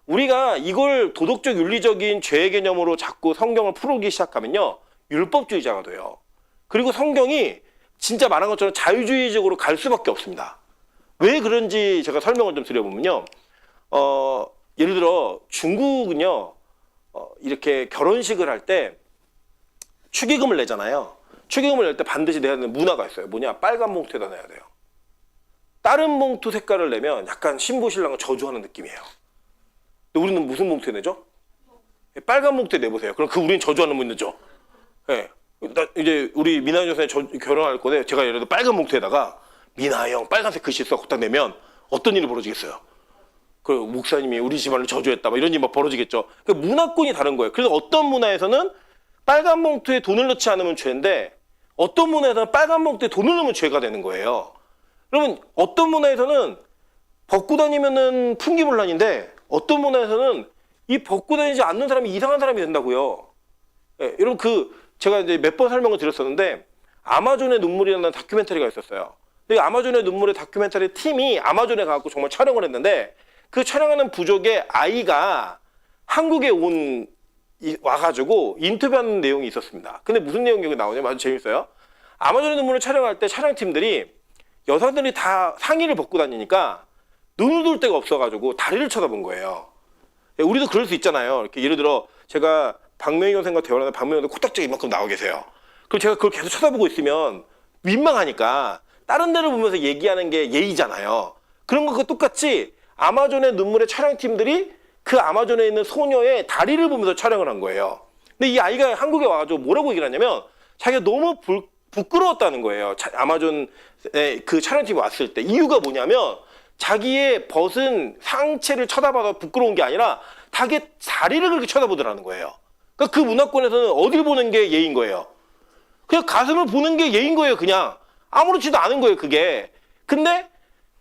우리가 이걸 도덕적 윤리적인 죄의 개념으로 자꾸 성경을 풀기 시작하면요. 율법주의자가 돼요. 그리고 성경이 진짜 말한 것처럼 자유주의적으로 갈 수밖에 없습니다. 왜 그런지 제가 설명을 좀 드려보면요. 예를 들어 중국은요. 이렇게 결혼식을 할 때 축의금을 내잖아요. 축의금을 낼 때 반드시 내야 되는 문화가 있어요. 뭐냐? 빨간 봉투에다 내야 돼요. 다른 봉투 색깔을 내면 약간 신부 신랑을 저주하는 느낌이에요. 근데 우리는 무슨 봉투에 내죠? 빨간 봉투에 내보세요. 그럼 그 우리는 저주하는 분이죠. 예. 이제 우리 미나 여사님 결혼할 건데 제가 예를 들어 빨간 봉투에다가 미나 형 빨간색 글씨 써서 딱 내면 어떤 일이 벌어지겠어요? 그 목사님이 우리 집안을 저주했다. 막 이런 일이 막 벌어지겠죠. 그러니까 문화권이 다른 거예요. 그래서 어떤 문화에서는 빨간 봉투에 돈을 넣지 않으면 죄인데 어떤 문화에서는 빨간 봉투에 돈을 넣으면 죄가 되는 거예요. 그러면 어떤 문화에서는 벗고 다니면은 풍기문란인데 어떤 문화에서는 이 벗고 다니지 않는 사람이 이상한 사람이 된다고요. 예, 여러분 제가 이제 몇 번 설명을 드렸었는데 아마존의 눈물이라는 다큐멘터리가 있었어요. 근데 아마존의 눈물의 다큐멘터리 팀이 아마존에 가서 정말 촬영을 했는데 그 촬영하는 부족의 아이가 한국에 와가지고 인터뷰하는 내용이 있었습니다. 근데 무슨 내용이 나오냐면 아주 재밌어요. 아마존의 눈물을 촬영할 때 촬영팀들이 여성들이 다 상의를 벗고 다니니까 눈을 돌 데가 없어가지고 다리를 쳐다본 거예요. 우리도 그럴 수 있잖아요. 이렇게 예를 들어 제가 박명희 선생과 대화를 하는데 박명희 선생 코딱지가 이만큼 나와 계세요. 그럼 제가 그걸 계속 쳐다보고 있으면 민망하니까 다른 데를 보면서 얘기하는 게 예의잖아요. 그런 것과 똑같이 아마존의 눈물의 촬영팀들이 그 아마존에 있는 소녀의 다리를 보면서 촬영을 한 거예요. 근데 이 아이가 한국에 와가지고 뭐라고 얘기를 하냐면 자기가 너무 부끄러웠다는 거예요. 아마존의 그 촬영팀이 왔을 때. 이유가 뭐냐면 자기의 벗은 상체를 쳐다봐도 부끄러운 게 아니라 자기 다리를 그렇게 쳐다보더라는 거예요. 그러니까 그 문화권에서는 어딜 보는 게 예인 거예요. 그냥 가슴을 보는 게 예인 거예요. 그냥 아무렇지도 않은 거예요. 그게. 근데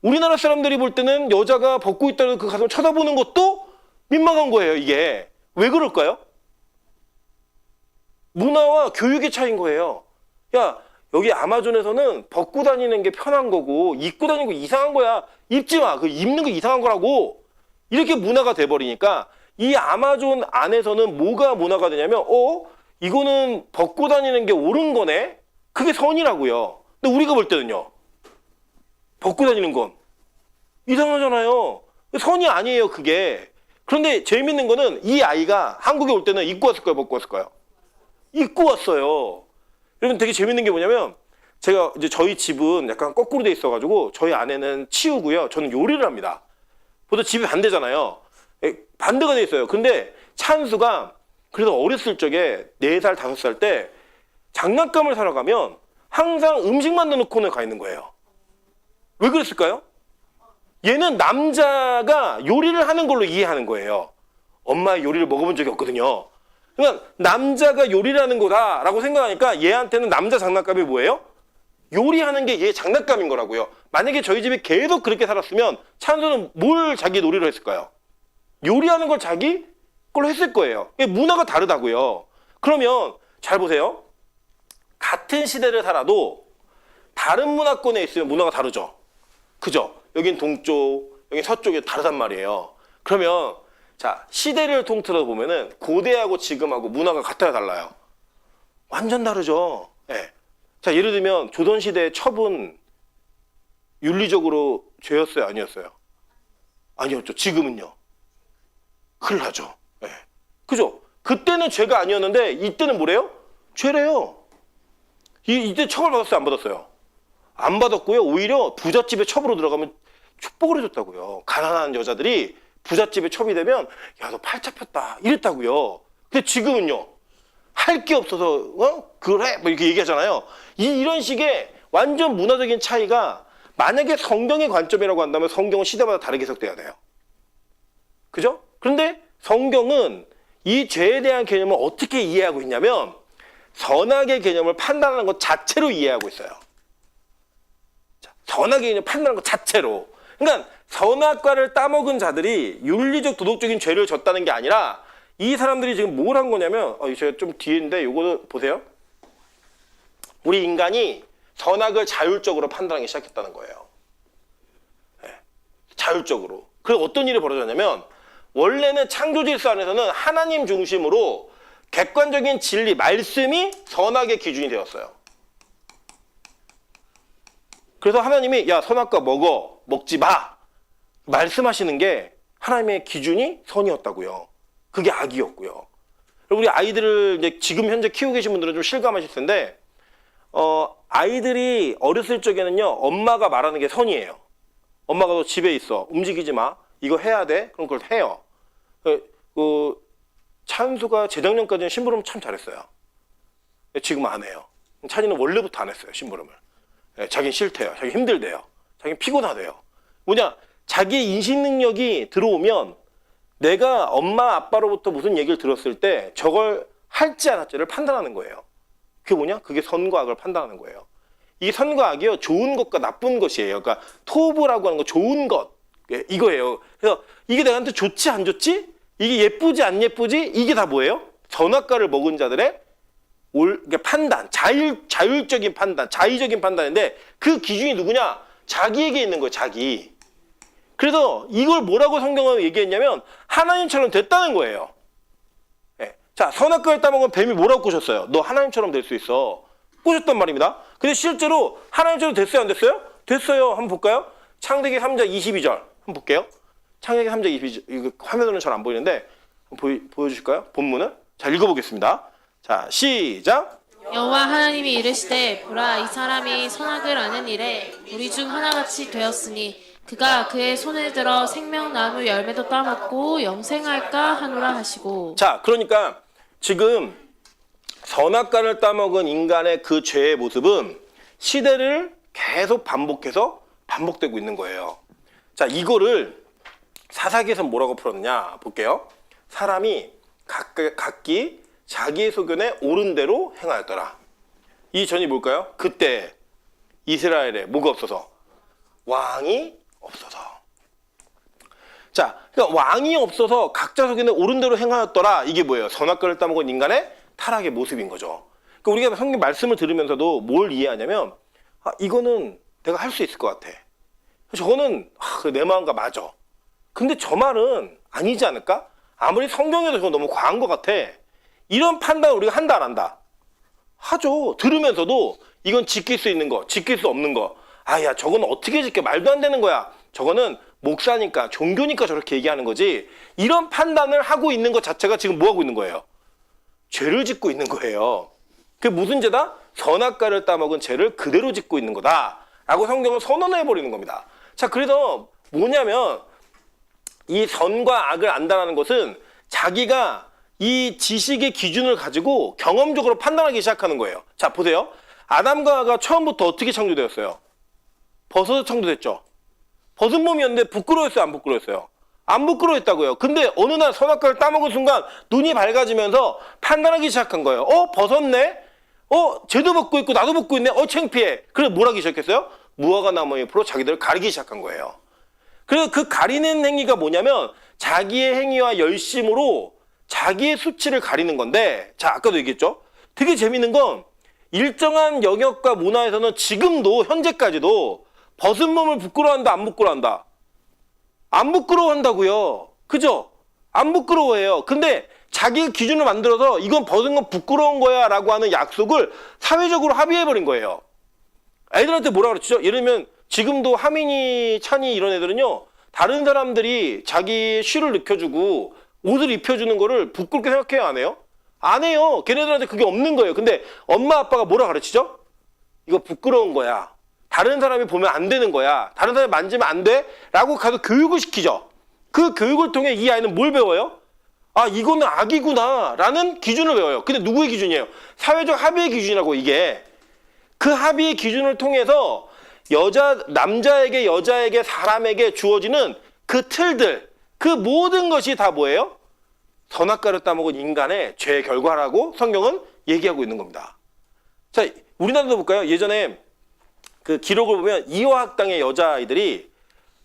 우리나라 사람들이 볼 때는 여자가 벗고 있다는 그 가슴을 쳐다보는 것도 민망한 거예요. 이게. 왜 그럴까요? 문화와 교육의 차이인 거예요. 야, 여기 아마존에서는 벗고 다니는 게 편한 거고 입고 다니는 거 이상한 거야. 입지 마. 그 입는 거 이상한 거라고. 이렇게 문화가 돼버리니까 이 아마존 안에서는 뭐가 문화가 되냐면 이거는 벗고 다니는 게 옳은 거네. 그게 선이라고요. 근데 우리가 볼 때는요. 벗고 다니는 건 이상하잖아요. 선이 아니에요, 그게. 그런데 재밌는 거는 이 아이가 한국에 올 때는 입고 왔을까요, 벗고 왔을까요? 입고 왔어요. 여러분 되게 재밌는 게 뭐냐면 제가 이제 저희 집은 약간 거꾸로 돼 있어가지고 저희 아내는 치우고요. 저는 요리를 합니다. 보통 집이 반대잖아요. 반대가 돼 있어요. 근데 찬수가 그래서 어렸을 적에 4살, 5살 때 장난감을 사러 가면 항상 음식 만드는 코너에 가 있는 거예요. 왜 그랬을까요? 얘는 남자가 요리를 하는 걸로 이해하는 거예요. 엄마의 요리를 먹어본 적이 없거든요. 그러니까 남자가 요리를 하는 거다라고 생각하니까 얘한테는 남자 장난감이 뭐예요? 요리하는 게 얘 장난감인 거라고요. 만약에 저희 집이 계속 그렇게 살았으면 찬수는 뭘 자기 놀이로 했을까요? 요리하는 걸 자기 걸로 했을 거예요. 문화가 다르다고요. 그러면 잘 보세요. 같은 시대를 살아도 다른 문화권에 있으면 문화가 다르죠. 그죠? 여긴 동쪽, 여긴 서쪽이 다르단 말이에요. 그러면 자, 시대를 통틀어 보면은 고대하고 지금하고 문화가 같아야 달라요. 완전 다르죠. 예. 자, 예를 들면 조선시대의 첩은 윤리적으로 죄였어요, 아니었어요? 아니었죠. 지금은요. 큰일 나죠. 예. 그죠? 그때는 죄가 아니었는데 이때는 뭐래요? 죄래요. 이때 처벌 받았어요, 안 받았어요? 안 받았고요. 오히려 부잣집에 첩으로 들어가면 축복을 해줬다고요. 가난한 여자들이 부잣집에 첩이 되면 야, 너 팔 잡혔다 이랬다고요. 근데 지금은요. 할 게 없어서 그래? 뭐 이렇게 얘기하잖아요. 이런 식의 완전 문화적인 차이가 만약에 성경의 관점이라고 한다면 성경은 시대마다 다르게 해석돼야 돼요. 그죠? 그런데 성경은 이 죄에 대한 개념을 어떻게 이해하고 있냐면 선악의 개념을 판단하는 것 자체로 이해하고 있어요. 선악의 개념을 판단하는 것 자체로. 그러니까 선악과를 따먹은 자들이 윤리적 도덕적인 죄를 졌다는 게 아니라 이 사람들이 지금 뭘 한 거냐면 제가 좀 뒤인데 요거 보세요. 우리 인간이 선악을 자율적으로 판단하기 시작했다는 거예요. 네, 자율적으로. 그래서 어떤 일이 벌어졌냐면 원래는 창조 질서 안에서는 하나님 중심으로 객관적인 진리, 말씀이 선악의 기준이 되었어요. 그래서 하나님이 야, 선악과 먹지 마. 말씀하시는 게 하나님의 기준이 선이었다고요. 그게 악이었고요. 우리 아이들을 이제 지금 현재 키우고 계신 분들은 좀 실감하실 텐데 아이들이 어렸을 적에는요. 엄마가 말하는 게 선이에요. 엄마가 너 집에 있어. 움직이지 마. 이거 해야 돼. 그럼 그걸 해요. 찬수가 재작년까지는 심부름 참 잘했어요. 지금 안 해요. 찬이는 원래부터 안 했어요. 심부름을. 자기는 싫대요. 자기 힘들대요. 자기는 피곤하대요. 뭐냐? 자기의 인식 능력이 들어오면 내가 엄마 아빠로부터 무슨 얘기를 들었을 때 저걸 할지 안 할지를 판단하는 거예요. 그게 뭐냐? 그게 선과 악을 판단하는 거예요. 이게 선과 악이요. 좋은 것과 나쁜 것이에요. 그러니까 토브라고 하는 거 좋은 것. 이거예요. 그래서 이게 내한테 좋지 안 좋지? 이게 예쁘지 안 예쁘지? 이게 다 뭐예요? 선악과를 먹은 자들의 그러니까 판단, 자율적인 판단, 자의적인 판단인데 그 기준이 누구냐? 자기에게 있는 거예요. 자기. 그래서 이걸 뭐라고 성경은 얘기했냐면 하나님처럼 됐다는 거예요. 네. 자, 선악과를 따먹은 뱀이 뭐라고 꼬셨어요? 너 하나님처럼 될 수 있어. 꼬셨단 말입니다. 근데 실제로 하나님처럼 됐어요? 안 됐어요? 됐어요. 한번 볼까요? 창세기 3장 22절 한번 볼게요. 창세기 3장 22절 이거 화면으로는 잘 안 보이는데 보여주실까요? 본문을? 자, 읽어보겠습니다. 자, 시작. 여호와 하나님이 이르시되 보라 이 사람이 선악을 아는 일에 우리 중 하나같이 되었으니 그가 그의 손을 들어 생명나무 열매도 따먹고 영생할까 하노라 하시고. 자, 그러니까 지금 선악과를 따먹은 인간의 그 죄의 모습은 시대를 계속 반복되고 있는 거예요. 자, 이거를 사사기에서 뭐라고 풀었느냐 볼게요. 사람이 각기 자기의 소견에 옳은 대로 행하였더라. 이 전이 뭘까요? 그때 이스라엘에 뭐가 없어서? 왕이 없어서. 자, 그러니까 왕이 없어서 각자 소견에 옳은 대로 행하였더라. 이게 뭐예요? 선악과를 따먹은 인간의 타락의 모습인 거죠. 그러니까 그러니까 우리가 성경 말씀을 들으면서도 뭘 이해하냐면 이거는 내가 할 수 있을 것 같아. 저거는 내 마음과 맞아. 근데 저 말은 아니지 않을까? 아무리 성경에도 저거 너무 과한 것 같아. 이런 판단을 우리가 한다 안 한다? 하죠. 들으면서도 이건 지킬 수 있는 거, 지킬 수 없는 거. 야 저거는 어떻게 지켜? 말도 안 되는 거야. 저거는 목사니까 종교니까 저렇게 얘기하는 거지. 이런 판단을 하고 있는 것 자체가 지금 뭐 하고 있는 거예요? 죄를 짓고 있는 거예요. 그게 무슨 죄다? 선악과를 따먹은 죄를 그대로 짓고 있는 거다 라고 성경은 선언해 버리는 겁니다. 자, 그래서 뭐냐면 이 선과 악을 안다는 것은 자기가 이 지식의 기준을 가지고 경험적으로 판단하기 시작하는 거예요. 자, 보세요. 아담과 하와가 처음부터 어떻게 창조되었어요? 벗어서 창조됐죠. 벗은 몸이었는데 부끄러웠어요, 안 부끄러웠어요? 안 부끄러웠다고요. 근데 어느 날 선악과를 따먹은 순간 눈이 밝아지면서 판단하기 시작한 거예요. 벗었네? 쟤도 벗고 있고 나도 벗고 있네? 창피해. 그래서 뭘 하기 시작했어요? 무화과 나무 옆으로 자기들을 가리기 시작한 거예요. 그래서 그 가리는 행위가 뭐냐면 자기의 행위와 열심으로 자기의 수치를 가리는 건데, 자, 아까도 얘기했죠? 되게 재밌는 건 일정한 영역과 문화에서는 지금도 현재까지도 벗은 몸을 부끄러워한다, 안 부끄러워한다? 안 부끄러워한다고요. 그죠? 안 부끄러워해요. 근데 자기 기준을 만들어서 이건 벗은 건 부끄러운 거야 라고 하는 약속을 사회적으로 합의해버린 거예요. 애들한테 뭐라 그러죠? 예를 들면 지금도 하민이, 찬이 이런 애들은요, 다른 사람들이 자기 쉬를 느껴주고 옷을 입혀주는 거를 부끄럽게 생각해요, 안 해요? 안 해요. 걔네들한테 그게 없는 거예요. 근데 엄마 아빠가 뭐라 가르치죠? 이거 부끄러운 거야. 다른 사람이 보면 안 되는 거야. 다른 사람이 만지면 안 돼? 라고 가서 교육을 시키죠. 그 교육을 통해 이 아이는 뭘 배워요? 이거는 악이구나 라는 기준을 배워요. 근데 누구의 기준이에요? 사회적 합의의 기준이라고. 이게 그 합의의 기준을 통해서 남자에게, 여자에게, 사람에게 주어지는 그 틀들, 그 모든 것이 다 뭐예요? 선악과를 따먹은 인간의 죄의 결과라고 성경은 얘기하고 있는 겁니다. 자, 우리나라도 볼까요? 예전에 그 기록을 보면 이화학당의 여자아이들이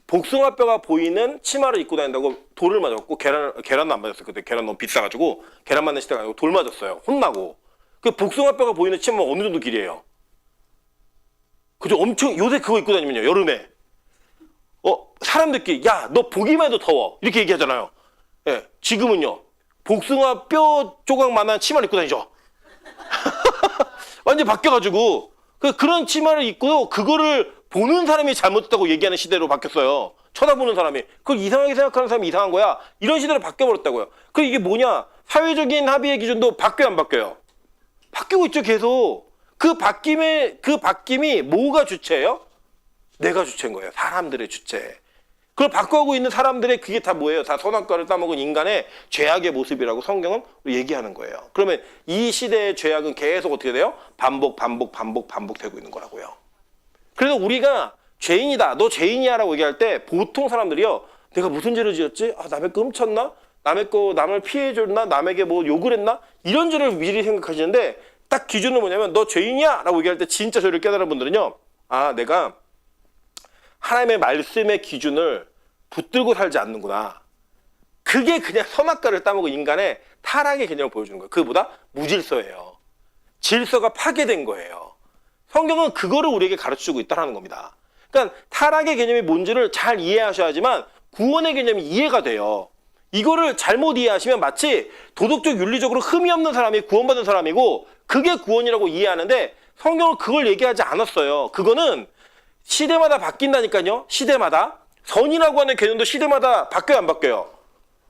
복숭아뼈가 보이는 치마를 입고 다닌다고 돌을 맞았고, 계란은 안 맞았어요. 그때 계란 너무 비싸가지고 계란 맞는 시대가 아니고 돌 맞았어요. 혼나고. 그 복숭아뼈가 보이는 치마가 어느 정도 길이에요? 그죠? 엄청, 요새 그거 입고 다니면요, 여름에 사람들끼리 야, 너 보기만 해도 더워 이렇게 얘기하잖아요. 예, 지금은요, 복숭아 뼈 조각만한 치마를 입고 다니죠. 완전 바뀌어가지고 그런 치마를 입고 그거를 보는 사람이 잘못했다고 얘기하는 시대로 바뀌었어요. 쳐다보는 사람이. 그걸 이상하게 생각하는 사람이 이상한 거야. 이런 시대로 바뀌어버렸다고요. 이게 뭐냐? 사회적인 합의의 기준도 바뀌어요, 안 바뀌어요? 바뀌고 있죠, 계속. 그 바뀜이 뭐가 주체예요? 내가 주체인 거예요. 사람들의 주체. 그걸 바꿔가고 있는 사람들의 그게 다 뭐예요? 다 선악과를 따먹은 인간의 죄악의 모습이라고 성경은 얘기하는 거예요. 그러면 이 시대의 죄악은 계속 어떻게 돼요? 반복되고 있는 거라고요. 그래서 우리가 죄인이다, 너 죄인이야 라고 얘기할 때 보통 사람들이요, 내가 무슨 죄를 지었지? 남의 거 훔쳤나? 남을 피해줬나? 남에게 뭐 욕을 했나? 이런 죄를 미리 생각하시는데, 딱 기준은 뭐냐면 너 죄인이야 라고 얘기할 때 진짜 죄를 깨달은 분들은요, 내가 하나님의 말씀의 기준을 붙들고 살지 않는구나. 그게 그냥 선악과를 따먹은 인간의 타락의 개념을 보여주는 거예요. 그거보다 무질서예요. 질서가 파괴된 거예요. 성경은 그거를 우리에게 가르쳐주고 있다는 겁니다. 그러니까 타락의 개념이 뭔지를 잘 이해하셔야지만 구원의 개념이 이해가 돼요. 이거를 잘못 이해하시면 마치 도덕적 윤리적으로 흠이 없는 사람이 구원받은 사람이고 그게 구원이라고 이해하는데, 성경은 그걸 얘기하지 않았어요. 그거는 시대마다 바뀐다니까요. 시대마다. 선이라고 하는 개념도 시대마다 바뀌어요, 안 바뀌어요?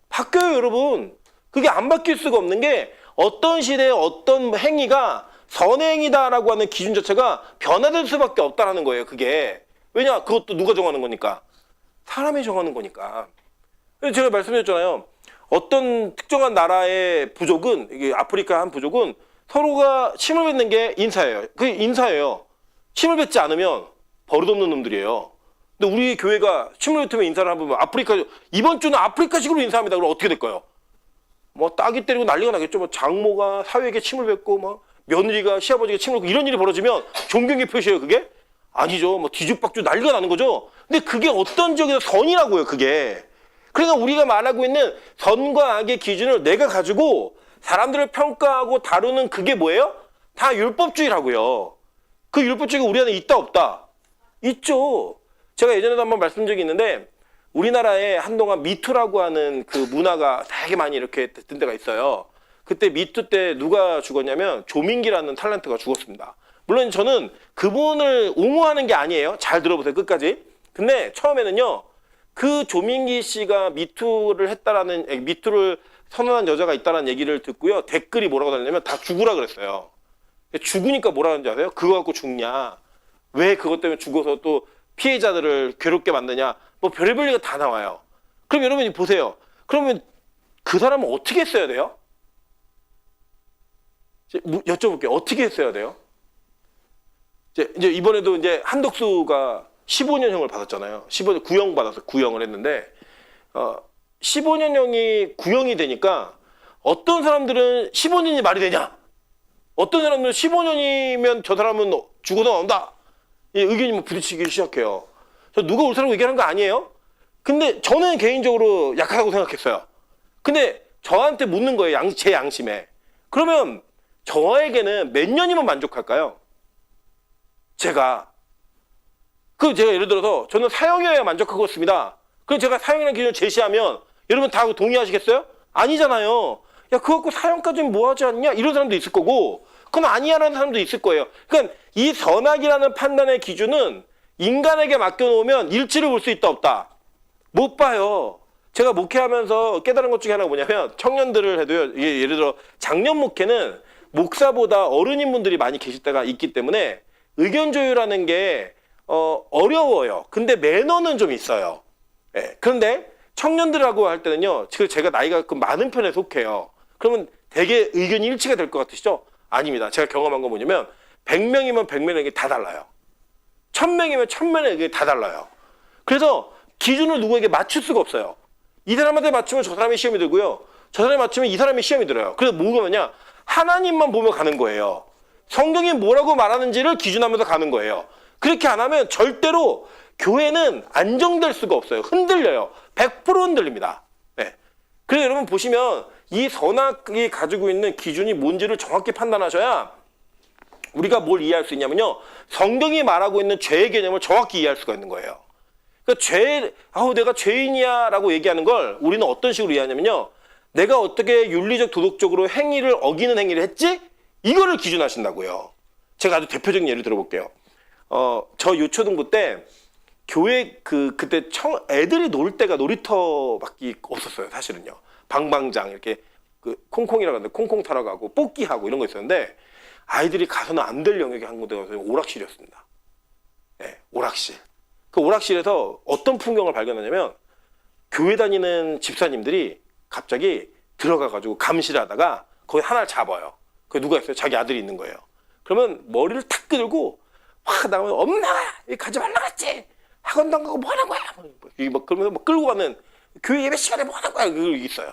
바뀌어요, 여러분. 그게 안 바뀔 수가 없는 게, 어떤 시대에 어떤 행위가 선의 행위다라고 하는 기준 자체가 변화될 수밖에 없다는 거예요, 그게. 왜냐? 그것도 누가 정하는 거니까? 사람이 정하는 거니까. 제가 말씀드렸잖아요. 어떤 특정한 나라의 부족은, 이게 아프리카 한 부족은 서로가 침을 뱉는 게 인사예요. 그게 인사예요. 침을 뱉지 않으면 버릇없는 놈들이에요. 근데 우리 교회가 침을 뱉으면 인사를 하면 이번 주는 아프리카식으로 인사합니다. 그럼 어떻게 될까요? 따기 때리고 난리가 나겠죠. 장모가 사위에게 침을 뱉고, 며느리가 시아버지에게 침을 뱉고, 이런 일이 벌어지면 존경의 표시예요, 그게? 아니죠. 뒤죽박죽 난리가 나는 거죠. 근데 그게 어떤 지역에서 선이라고요, 그게. 그러니까 우리가 말하고 있는 선과 악의 기준을 내가 가지고 사람들을 평가하고 다루는 그게 뭐예요? 다 율법주의라고요. 그 율법주의가 우리 안에 있다 없다? 있죠. 제가 예전에도 한번 말씀드린 적이 있는데 우리나라에 한동안 미투라고 하는 그 문화가 되게 많이 이렇게 됐던 데가 있어요. 그때 미투 때 누가 죽었냐면 조민기라는 탤런트가 죽었습니다. 물론 저는 그분을 옹호하는 게 아니에요. 잘 들어보세요, 끝까지. 근데 처음에는요, 그 조민기 씨가 미투를 선언한 여자가 있다는 얘기를 듣고요, 댓글이 뭐라고 달렸냐면 다 죽으라 그랬어요. 죽으니까 뭐라 하는지 아세요? 그거 갖고 죽냐? 왜 그것 때문에 죽어서 또 피해자들을 괴롭게 만드냐? 뭐 별의별 얘기가 다 나와요. 그럼 여러분이 보세요. 그러면 그 사람은 어떻게 했어야 돼요? 여쭤볼게요. 어떻게 했어야 돼요? 이제 이번에도 이제 한덕수가 15년형을 받았잖아요. 15년 구형 받아서 구형을 했는데 15년형이 구형이 되니까 어떤 사람들은 15년이 말이 되냐? 어떤 사람들은 15년이면 저 사람은 죽어도 나온다. 이 의견이 뭐 부딪히기 시작해요. 저 누가 옳다고 얘기하는 거 아니에요? 근데 저는 개인적으로 약하다고 생각했어요. 근데 저한테 묻는 거예요. 제 양심에. 그러면 저에게는 몇 년이면 만족할까요? 제가 예를 들어서 저는 사형이어야 만족하고 있습니다. 그럼 제가 사형이라는 기준을 제시하면 여러분 다 동의하시겠어요? 아니잖아요. 야, 그거 갖고 사형까지는 뭐 하지 않냐? 이런 사람도 있을 거고, 그건 아니야라는 사람도 있을 거예요. 그러니까 이 선악이라는 판단의 기준은 인간에게 맡겨놓으면 일치를 볼 수 있다 없다? 못 봐요. 제가 목회하면서 깨달은 것 중에 하나가 뭐냐면 청년들을 해도요. 이게 예를 들어 작년 목회는 목사보다 어른인분들이 많이 계실 때가 있기 때문에 의견 조율하는 게 어려워요. 근데 매너는 좀 있어요. 예. 그런데 청년들하고 할 때는요. 제가 나이가 많은 편에 속해요. 그러면 되게 의견이 일치가 될 것 같으시죠? 아닙니다. 제가 경험한 건 뭐냐면 100명이면 100명에게 다 달라요. 1000명이면 1000명에게 다 달라요. 그래서 기준을 누구에게 맞출 수가 없어요. 이 사람한테 맞추면 저 사람이 시험이 들고요. 저 사람이 맞추면 이 사람이 시험이 들어요. 그래서 뭐가 뭐냐? 하나님만 보며 가는 거예요. 성경이 뭐라고 말하는지를 기준하면서 가는 거예요. 그렇게 안 하면 절대로 교회는 안정될 수가 없어요. 흔들려요. 100% 흔들립니다. 네. 그래서 여러분 보시면 이 선악이 가지고 있는 기준이 뭔지를 정확히 판단하셔야 우리가 뭘 이해할 수 있냐면요. 성경이 말하고 있는 죄의 개념을 정확히 이해할 수가 있는 거예요. 그러니까 내가 죄인이야 라고 얘기하는 걸 우리는 어떤 식으로 이해하냐면요. 내가 어떻게 윤리적 도덕적으로 행위를 어기는 행위를 했지? 이거를 기준하신다고요. 제가 아주 대표적인 예를 들어볼게요. 저 유초등부 때 교회 그때 애들이 놀 때가 놀이터밖에 없었어요. 사실은요. 방방장 이렇게 콩콩이라고 하는데 콩콩 타러 가고 뽑기하고 이런 거 있었는데 아이들이 가서는 안 될 영역에 한 군데가 오락실이었습니다. 네, 오락실. 그 오락실에서 어떤 풍경을 발견하냐면 교회 다니는 집사님들이 갑자기 들어가가지고 감시를 하다가 거기 하나를 잡아요. 그게 누가 있어요? 자기 아들이 있는 거예요. 그러면 머리를 탁 끌고 확 나가면 엄마 가지 말라 그랬지. 학원도 안 가고 뭐 하는 거야? 그러면서 막 끌고 가는 교회 예배 시간에 뭐 하는 거야? 그게 있어요.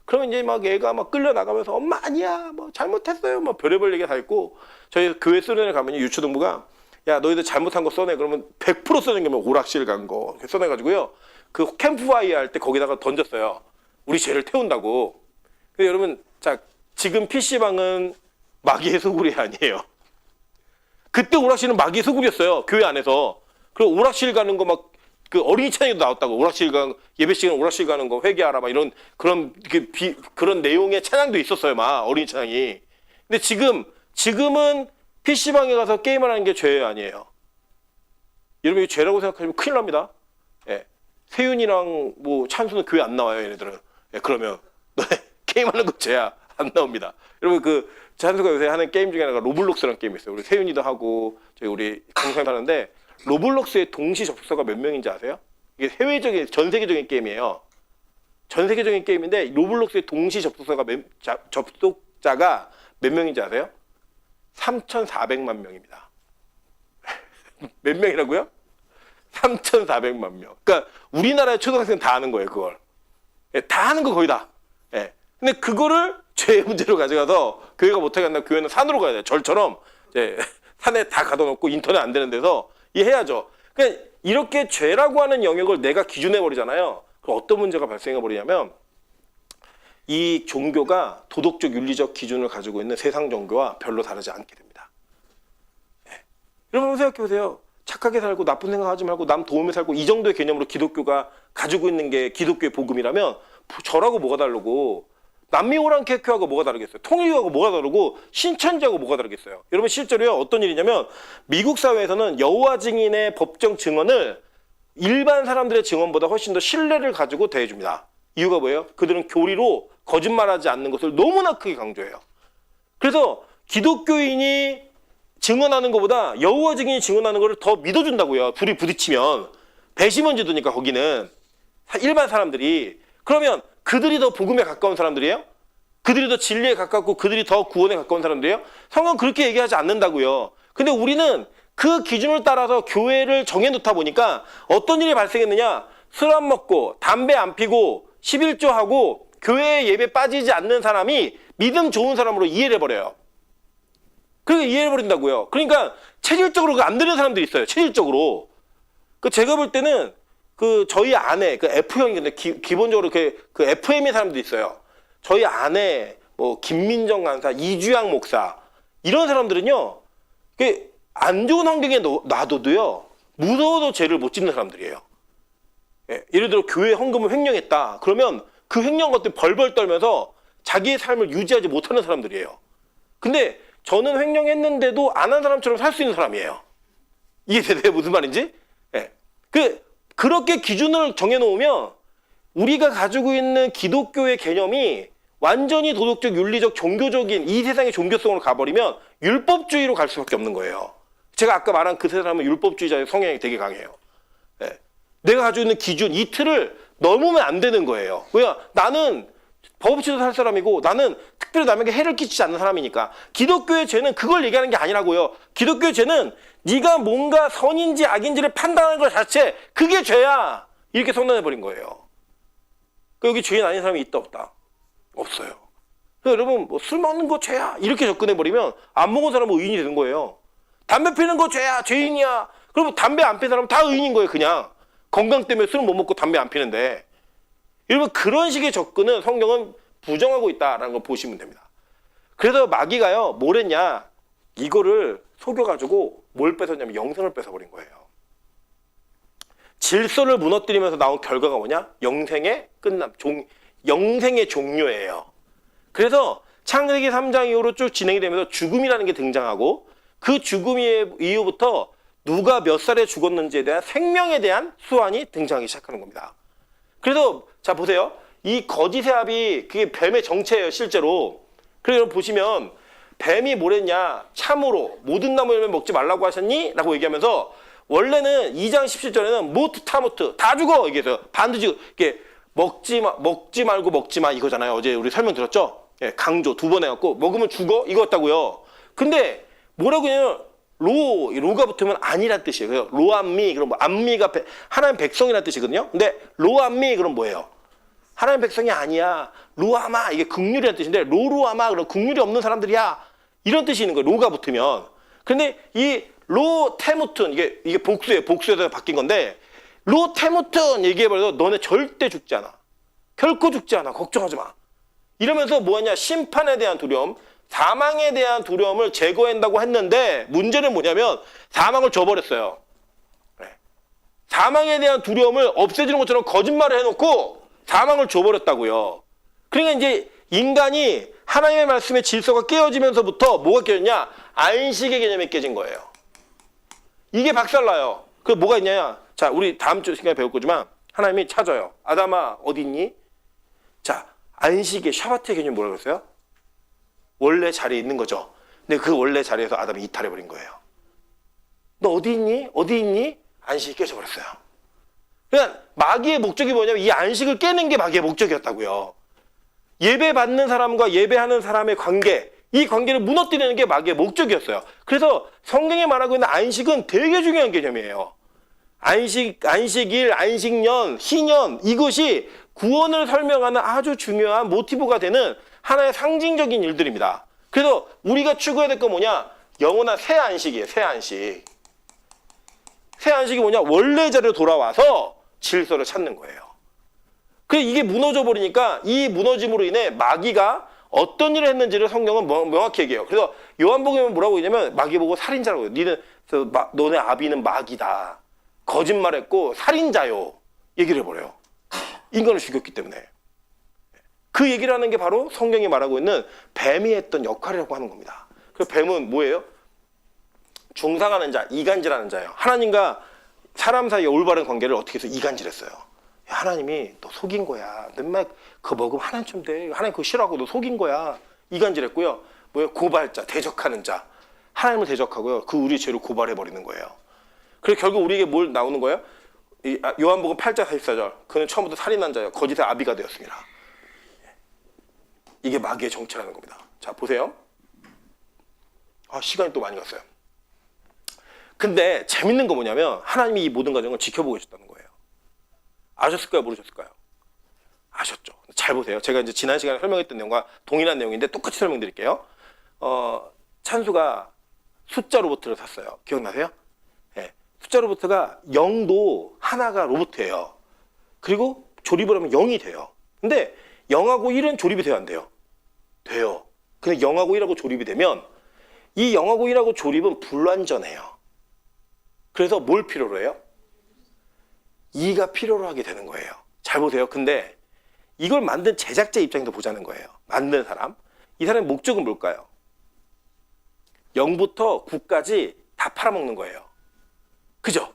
그러면 이제 막 얘가 막 끌려 나가면서 엄마 아니야 뭐 잘못했어요 뭐 별의별 얘기가 다 있고 저희 교회 수련회 가면 유초등부가 야 너희들 잘못한 거 써내 그러면 100% 써낸 게 뭐 오락실 간 거 써내가지고요 그 캠프파이어 할 때 거기다가 던졌어요. 우리 죄를 태운다고. 근데 여러분 자 지금 PC방은 마귀의 소굴이 아니에요. 그때 오락실은 마귀의 소굴이었어요. 교회 안에서. 그리고 오락실 가는 거 막 그 어린이 찬양에도 나왔다고. 예배 시간 오락실 가는 거 회개하라 막 이런 그런 내용의 찬양도 있었어요. 막 어린이 찬양이. 근데 지금은 PC방에 가서 게임을 하는 게 죄 아니에요. 여러분 이게 죄라고 생각하시면 큰일 납니다. 예. 세윤이랑 뭐 찬수는 교회 안 나와요. 얘네들은. 예, 그러면 너네 게임하는 거 죄야. 안 나옵니다. 여러분 찬수가 요새 하는 게임 중에 하나가 로블록스라는 게임이 있어요. 우리 세윤이도 하고 우리 동생도 하는데 로블록스의 동시 접속자가 몇 명인지 아세요? 이게 전 세계적인 게임이에요. 전 세계적인 게임인데 로블록스의 동시 접속자가 몇 명인지 아세요? 3,400만 명입니다. 몇 명이라고요? 3,400만 명. 그러니까 우리나라의 초등학생 다 아는 거예요, 그걸. 예, 다 아는 거 거의 다. 예. 근데 그거를 죄의 문제로 가져가서 교회가 못하게 한다. 교회는 산으로 가야 돼요. 절처럼 이제 산에 다 가둬놓고 인터넷 안 되는 데서 해야죠. 그러니까 이렇게 죄라고 하는 영역을 내가 기준해 버리잖아요. 그럼 어떤 문제가 발생해 버리냐면 이 종교가 도덕적 윤리적 기준을 가지고 있는 세상 종교와 별로 다르지 않게 됩니다. 여러분 생각해 보세요. 착하게 살고 나쁜 생각하지 말고 남 도움에 살고 이 정도의 개념으로 기독교가 가지고 있는 게 기독교의 복음이라면 저라고 뭐가 다르고 남미오랑캐큐하고 뭐가 다르겠어요? 통일교하고 뭐가 다르고 신천지하고 뭐가 다르겠어요? 여러분 실제로요 어떤 일이냐면 미국 사회에서는 여호와 증인의 법정 증언을 일반 사람들의 증언보다 훨씬 더 신뢰를 가지고 대해줍니다. 이유가 뭐예요? 그들은 교리로 거짓말하지 않는 것을 너무나 크게 강조해요. 그래서 기독교인이 증언하는 것보다 여호와 증인이 증언하는 것을 더 믿어준다고요. 둘이 부딪히면 배심원제도니까 거기는 일반 사람들이. 그러면 그들이 더 복음에 가까운 사람들이에요? 그들이 더 진리에 가깝고 그들이 더 구원에 가까운 사람들이에요? 성경은 그렇게 얘기하지 않는다고요. 근데 우리는 그 기준을 따라서 교회를 정해놓다 보니까 어떤 일이 발생했느냐? 술 안 먹고 담배 안 피고 11조하고 교회에 예배 빠지지 않는 사람이 믿음 좋은 사람으로 이해를 해버려요. 그렇게 이해를 해버린다고요. 그러니까 체질적으로 안 되는 사람들이 있어요. 체질적으로. 제가 볼 때는 저희 안에 F형이 근데 기본적으로 그 FM의 사람들이 있어요. 저희 안에 뭐 김민정 간사, 이주양 목사 이런 사람들은요. 안 좋은 환경에 놔둬도요. 무서워도 죄를 못 짓는 사람들이에요. 예를 들어 교회 헌금을 횡령했다. 그러면 그 횡령 것들 벌벌 떨면서 자기의 삶을 유지하지 못하는 사람들이에요. 근데 저는 횡령했는데도 안 한 사람처럼 살 수 있는 사람이에요. 이해되세요? 무슨 말인지? 그렇게 기준을 정해놓으면 우리가 가지고 있는 기독교의 개념이 완전히 도덕적, 윤리적, 종교적인 이 세상의 종교성으로 가버리면 율법주의로 갈 수밖에 없는 거예요. 제가 아까 말한 그 사람은 율법주의자의 성향이 되게 강해요. 내가 가지고 있는 기준, 이 틀을 넘으면 안 되는 거예요. 왜냐? 나는 법 없이도 살 사람이고 나는 특별히 남에게 해를 끼치지 않는 사람이니까. 기독교의 죄는 그걸 얘기하는 게 아니라고요. 기독교의 죄는 네가 뭔가 선인지 악인지를 판단하는 것 자체 그게 죄야. 이렇게 선언해버린 거예요. 여기 죄인 아닌 사람이 있다 없다? 없어요. 여러분 술 먹는 거 죄야 이렇게 접근해버리면 안 먹은 사람은 의인이 되는 거예요. 담배 피는 거 죄야 죄인이야. 그러면 담배 안 피는 사람은 다 의인인 거예요. 그냥 건강 때문에 술 못 먹고 담배 안 피는데. 여러분 그런 식의 접근은 성경은 부정하고 있다라는 걸 보시면 됩니다. 그래서 마귀가요 뭘 했냐, 이거를 속여가지고 뭘 뺏었냐면 영생을 뺏어버린 거예요. 질서를 무너뜨리면서 나온 결과가 뭐냐? 영생의 끝남, 영생의 종료예요. 그래서 창세기 3장 이후로 쭉 진행이 되면서 죽음이라는 게 등장하고 그 죽음 이후부터 누가 몇 살에 죽었는지에 대한 생명에 대한 수완이 등장하기 시작하는 겁니다. 그래서 자 보세요. 이 거짓의 합이 그게 뱀의 정체예요 실제로. 그래서 여러분 보시면 뱀이 뭐랬냐, 참으로 모든 나무 열매 먹지 말라고 하셨니? 라고 얘기하면서 원래는 2장 17절에는 모트 타모트 다 죽어 얘기해서 반드시 이게 먹지 말고 먹지 마 이거잖아요. 어제 우리 설명 들었죠? 강조 2번 해갖고 먹으면 죽어 이거였다고요. 근데 뭐라고 해요? 로가 붙으면 아니란 뜻이에요. 그래서 로암미, 그럼 뭐 암미가 하나님 백성이란 뜻이거든요. 근데 로암미 그럼 뭐예요? 하나님 백성이 아니야. 루아마 이게 긍휼이란 뜻인데 로루아마 그럼 긍휼이 없는 사람들이야. 이런 뜻이 있는 거예요. 로가 붙으면. 근데 이 로테무튼 이게 복수예요. 복수에서 바뀐 건데 로테무튼 얘기해버려도 너네 절대 죽지 않아. 결코 죽지 않아. 걱정하지 마. 이러면서 뭐냐, 심판에 대한 두려움, 사망에 대한 두려움을 제거한다고 했는데 문제는 뭐냐면 사망을 줘버렸어요. 사망에 대한 두려움을 없애지는 것처럼 거짓말을 해놓고 사망을 줘버렸다고요. 그러니까 이제 인간이 하나님의 말씀의 질서가 깨어지면서부터 뭐가 깨졌냐? 안식의 개념이 깨진 거예요. 이게 박살나요. 그 뭐가 있냐? 자, 우리 다음 주 시간에 배울 거지만 하나님이 찾아요. 아담아 어디 있니? 자, 안식의 샤바트의 개념이 뭐라고 했어요? 원래 자리에 있는 거죠. 근데 그 원래 자리에서 아담이 이탈해버린 거예요. 너 어디 있니? 어디 있니? 안식이 깨져버렸어요. 그러니까 마귀의 목적이 뭐냐면 이 안식을 깨는 게 마귀의 목적이었다고요. 예배 받는 사람과 예배하는 사람의 관계, 이 관계를 무너뜨리는 게 마귀의 목적이었어요. 그래서 성경에 말하고 있는 안식은 되게 중요한 개념이에요. 안식일, 안식년, 희년, 이것이 구원을 설명하는 아주 중요한 모티브가 되는 하나의 상징적인 일들입니다. 그래서 우리가 추구해야 될 건 뭐냐? 영원한 새 안식이에요. 새 안식. 새 안식이 뭐냐? 원래 자리로 돌아와서 질서를 찾는 거예요. 그래 이게 무너져 버리니까 이 무너짐으로 인해 마귀가 어떤 일을 했는지를 성경은 명확히 얘기해요. 그래서 요한복음에 뭐라고 얘기냐면 마귀 보고 살인자라고 해요. 너네 아비는 마귀다. 거짓말했고 살인자요. 얘기를 해버려요. 인간을 죽였기 때문에. 그 얘기를 하는 게 바로 성경이 말하고 있는 뱀이 했던 역할이라고 하는 겁니다. 그 뱀은 뭐예요? 중상하는 자, 이간질하는 자예요. 하나님과 사람 사이의 올바른 관계를 어떻게 해서 이간질했어요. 하나님이 너 속인 거야. 맨날 그거 먹으면 하나님 좀 돼. 하나님 그거 싫어하고 너 속인 거야. 이간질했고요. 뭐예요? 고발자, 대적하는 자. 하나님을 대적하고요. 그 우리의 죄를 고발해버리는 거예요. 그래서 결국 우리에게 뭘 나오는 거예요? 요한복음 8장 44절. 그는 처음부터 살인한 자예요. 거짓의 아비가 되었습니다. 이게 마귀의 정체라는 겁니다. 자, 보세요. 시간이 또 많이 갔어요. 근데 재밌는 거 뭐냐면 하나님이 이 모든 과정을 지켜보고 계셨다는 거예요. 아셨을까요? 모르셨을까요? 아셨죠. 잘 보세요. 제가 이제 지난 시간에 설명했던 내용과 동일한 내용인데 똑같이 설명드릴게요. 찬수가 숫자 로봇을 샀어요. 기억나세요? 네. 숫자 로봇가 0도 하나가 로봇이에요. 그리고 조립을 하면 0이 돼요. 근데 0하고 1은 조립이 돼요? 안 돼요? 돼요. 근데 0하고 1하고 조립이 되면 이 0하고 1하고 조립은 불완전해요. 그래서 뭘 필요로 해요? 2가 필요로 하게 되는 거예요. 잘 보세요. 근데 이걸 만든 제작자 입장에서 보자는 거예요. 만든 사람. 이 사람의 목적은 뭘까요? 0부터 9까지 다 팔아먹는 거예요. 그죠?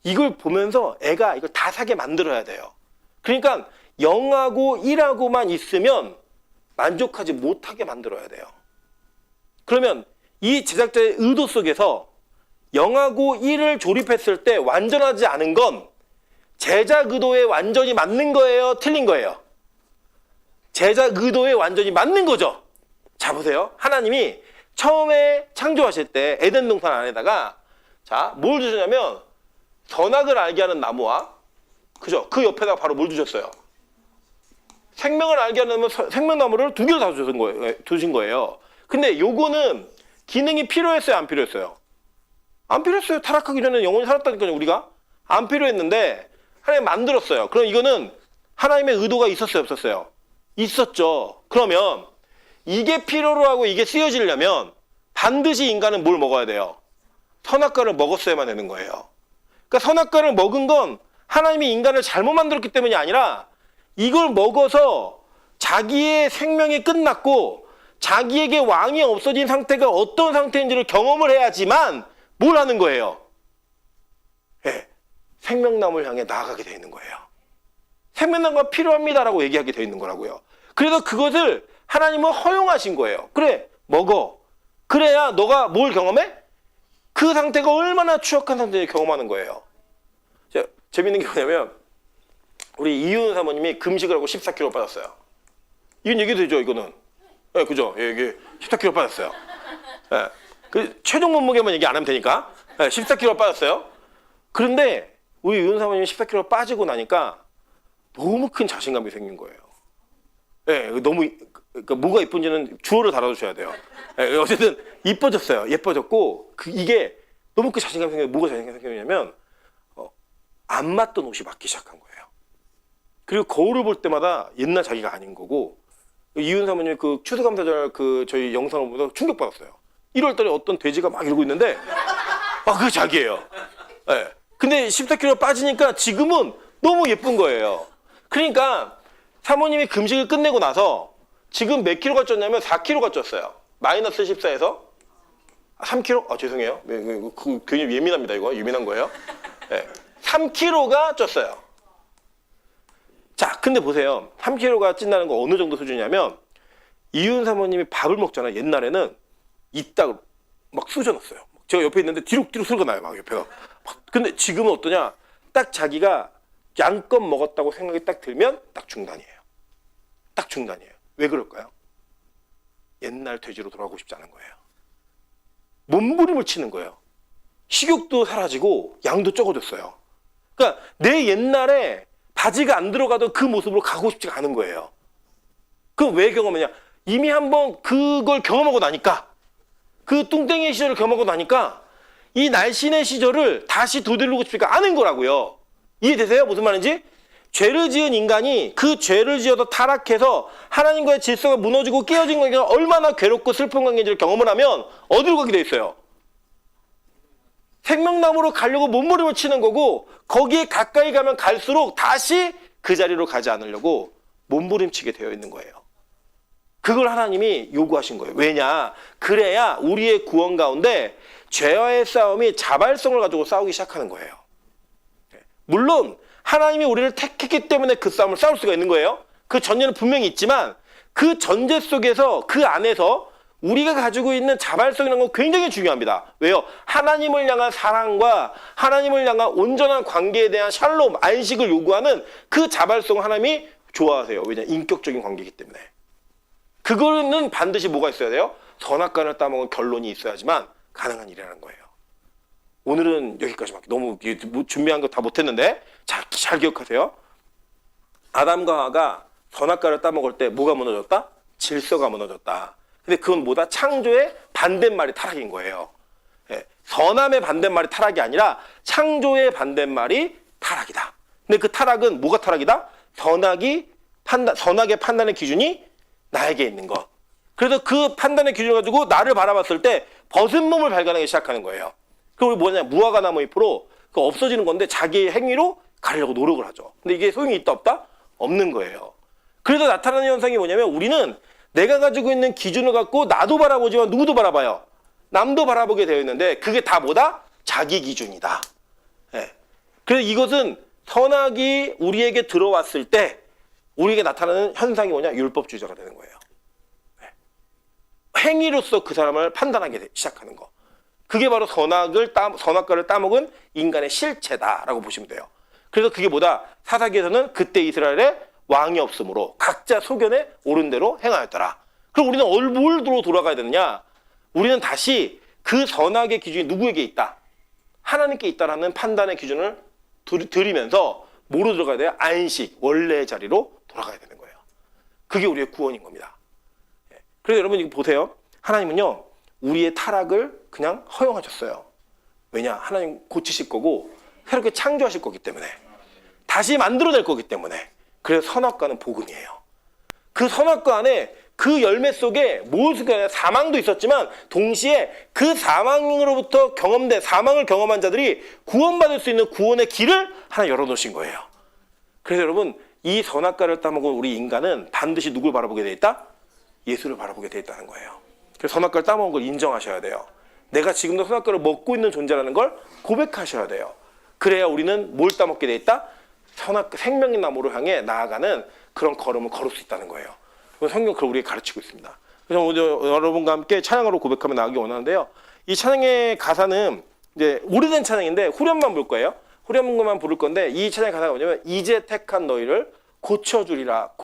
이걸 보면서 애가 이걸 다 사게 만들어야 돼요. 그러니까 0하고 1하고만 있으면 만족하지 못하게 만들어야 돼요. 그러면 이 제작자의 의도 속에서 0하고 1을 조립했을 때 완전하지 않은 건 제작 의도에 완전히 맞는 거예요? 틀린 거예요? 제작 의도에 완전히 맞는 거죠. 자, 보세요. 하나님이 처음에 창조하실 때 에덴 동산 안에다가 자, 뭘 주셨냐면 선악을 알게 하는 나무와 그죠? 그 옆에다가 바로 뭘 두셨어요? 생명을 알게 하는 생명나무를 2개를 다 두신 거예요. 근데 요거는 기능이 필요했어요? 안 필요했어요? 안 필요했어요. 타락하기 전에 영원히 살았다니까요. 우리가 안 필요했는데 하나님 만들었어요. 그럼 이거는 하나님의 의도가 있었어요? 없었어요? 있었죠. 그러면 이게 필요로 하고 이게 쓰여지려면 반드시 인간은 뭘 먹어야 돼요? 선악과를 먹었어야만 되는 거예요. 그러니까 선악과를 먹은 건 하나님이 인간을 잘못 만들었기 때문이 아니라 이걸 먹어서 자기의 생명이 끝났고 자기에게 왕이 없어진 상태가 어떤 상태인지를 경험을 해야지만 뭘 하는 거예요? 네, 생명나무를 향해 나아가게 되어 있는 거예요. 생명나무가 필요합니다라고 얘기하게 되어 있는 거라고요. 그래서 그것을 하나님은 허용하신 거예요. 그래, 먹어. 그래야 너가 뭘 경험해? 그 상태가 얼마나 추악한 상태를 경험하는 거예요. 자, 재밌는 게 뭐냐면 우리 이윤 사모님이 금식을 하고 14kg 빠졌어요. 이건 얘기도 되죠, 이거는. 네, 그죠? 예, 이게 14kg 빠졌어요. 네. 그 최종 몸무게만 얘기 안 하면 되니까. 네, 14kg 빠졌어요. 그런데 우리 이윤 사모님이 14kg 빠지고 나니까 너무 큰 자신감이 생긴 거예요. 예, 네, 너무 그러니까 뭐가 이쁜지는 주어를 달아주셔야 돼요. 네, 어쨌든 이뻐졌어요. 예뻐졌고 이게 너무 큰 자신감이 생겨. 뭐가 자신감이 생기냐면 안 맞던 옷이 맞기 시작한 거예요. 그리고 거울을 볼 때마다 옛날 자기가 아닌 거고 이윤 사모님 그 추수감사절 그 저희 영상을 보면서 충격받았어요. 1월달에 어떤 돼지가 막 이러고 있는데 그게 자기예요. 네. 근데 14kg 빠지니까 지금은 너무 예쁜 거예요. 그러니까 사모님이 금식을 끝내고 나서 지금 몇 킬로가 쪘냐면 4kg가 쪘어요. 마이너스 14에서 3kg? 죄송해요. 괜히 예민합니다. 이거 예민한 거예요. 네. 3kg가 쪘어요. 자, 근데 보세요. 3kg가 찐다는 거 어느 정도 수준이냐면 이윤 사모님이 밥을 먹잖아요. 옛날에는 이따 막 쑤셔놨어요. 제가 옆에 있는데 뒤룩뒤룩 소리가 나요. 막 옆에가. 근데 지금은 어떠냐? 딱 자기가 양껏 먹었다고 생각이 딱 들면 딱 중단이에요. 딱 중단이에요. 왜 그럴까요? 옛날 돼지로 돌아가고 싶지 않은 거예요. 몸부림을 치는 거예요. 식욕도 사라지고 양도 적어졌어요. 그러니까 내 옛날에 바지가 안 들어가던 그 모습으로 가고 싶지가 않은 거예요. 그럼 왜 경험했냐? 이미 한번 그걸 경험하고 나니까 그 뚱땡이의 시절을 경험하고 나니까 이 날씬의 시절을 다시 되돌리고 싶지가 않은 거라고요. 이해되세요? 무슨 말인지? 죄를 지은 인간이 그 죄를 지어서 타락해서 하나님과의 질서가 무너지고 깨어진 관계가 얼마나 괴롭고 슬픈 관계인지를 경험을 하면 어디로 가게 돼 있어요? 생명나무로 가려고 몸부림을 치는 거고, 거기에 가까이 가면 갈수록 다시 그 자리로 가지 않으려고 몸부림치게 되어 있는 거예요. 그걸 하나님이 요구하신 거예요. 왜냐? 그래야 우리의 구원 가운데 죄와의 싸움이 자발성을 가지고 싸우기 시작하는 거예요. 물론 하나님이 우리를 택했기 때문에 그 싸움을 싸울 수가 있는 거예요. 그 전제는 분명히 있지만 그 전제 속에서, 그 안에서 우리가 가지고 있는 자발성이라는 건 굉장히 중요합니다. 왜요? 하나님을 향한 사랑과 하나님을 향한 온전한 관계에 대한 샬롬, 안식을 요구하는 그 자발성을 하나님이 좋아하세요. 왜냐? 인격적인 관계이기 때문에. 그거는 반드시 뭐가 있어야 돼요? 선악과를 따먹은 결론이 있어야지만 가능한 일이라는 거예요. 오늘은 여기까지밖에, 너무 준비한 거 다 못했는데 잘 기억하세요. 아담과 하와가 선악과를 따먹을 때 뭐가 무너졌다? 질서가 무너졌다. 근데 그건 뭐다? 창조의 반대말이 타락인 거예요. 예, 선함의 반대말이 타락이 아니라 창조의 반대말이 타락이다. 근데 그 타락은 뭐가 타락이다? 선악의 판단의 기준이 나에게 있는 것. 그래서 그 판단의 기준을 가지고 나를 바라봤을 때 벗은 몸을 발견하기 시작하는 거예요. 그리고 뭐냐? 무화과 나무 잎으로 그 없어지는 건데 자기의 행위로 가려고 노력을 하죠. 근데 이게 소용이 있다 없다? 없는 거예요. 그래서 나타나는 현상이 뭐냐면, 우리는 내가 가지고 있는 기준을 갖고 나도 바라보지만 누구도 바라봐요. 남도 바라보게 되어 있는데 그게 다 뭐다? 자기 기준이다. 예. 그래서 이것은 선악이 우리에게 들어왔을 때 우리에게 나타나는 현상이 뭐냐? 율법주의자가 되는 거예요. 예. 행위로서 그 사람을 판단하기 시작하는 거. 그게 바로 선악과를 따먹은 인간의 실체다라고 보시면 돼요. 그래서 그게 뭐다? 사사기에서는 그때 이스라엘에 왕이 없으므로 각자 소견에 옳은 대로 행하였더라. 그럼 우리는 뭘로 돌아가야 되느냐? 우리는 다시 그 선악의 기준이 누구에게 있다? 하나님께 있다라는 판단의 기준을 들이면서 뭐로 들어가야 돼요? 안식, 원래의 자리로 돌아가야 되는 거예요. 그게 우리의 구원인 겁니다. 그래서 여러분 이거 보세요. 하나님은요, 우리의 타락을 그냥 허용하셨어요. 왜냐? 하나님 고치실 거고 새롭게 창조하실 거기 때문에, 다시 만들어낼 거기 때문에. 그래서 선악과는 복음이에요. 그 선악과 안에, 그 열매 속에 무엇인가 사망도 있었지만 동시에 그 사망으로부터 사망을 경험한 자들이 구원받을 수 있는 구원의 길을 하나 열어놓으신 거예요. 그래서 여러분, 이 선악과를 따먹은 우리 인간은 반드시 누굴 바라보게 돼 있다? 예수를 바라보게 돼 있다는 거예요. 그래서 선악과를 따먹은 걸 인정하셔야 돼요. 내가 지금도 선악과를 먹고 있는 존재라는 걸 고백하셔야 돼요. 그래야 우리는 뭘 따먹게 돼 있다? 생명의 나무로 향해 나아가는 그런 걸음을 걸을 수 있다는 거예요. 성경은 그걸 우리에게 가르치고 있습니다. 그래서 오늘 여러분과 함께 찬양으로 고백하며 나가기 원하는데요. 이 찬양의 가사는 이제 오래된 찬양인데 후렴만 부를 거예요. 후렴만 부를 건데, 이 찬양의 가사가 뭐냐면, 이제 택한 너희를 고쳐주리라.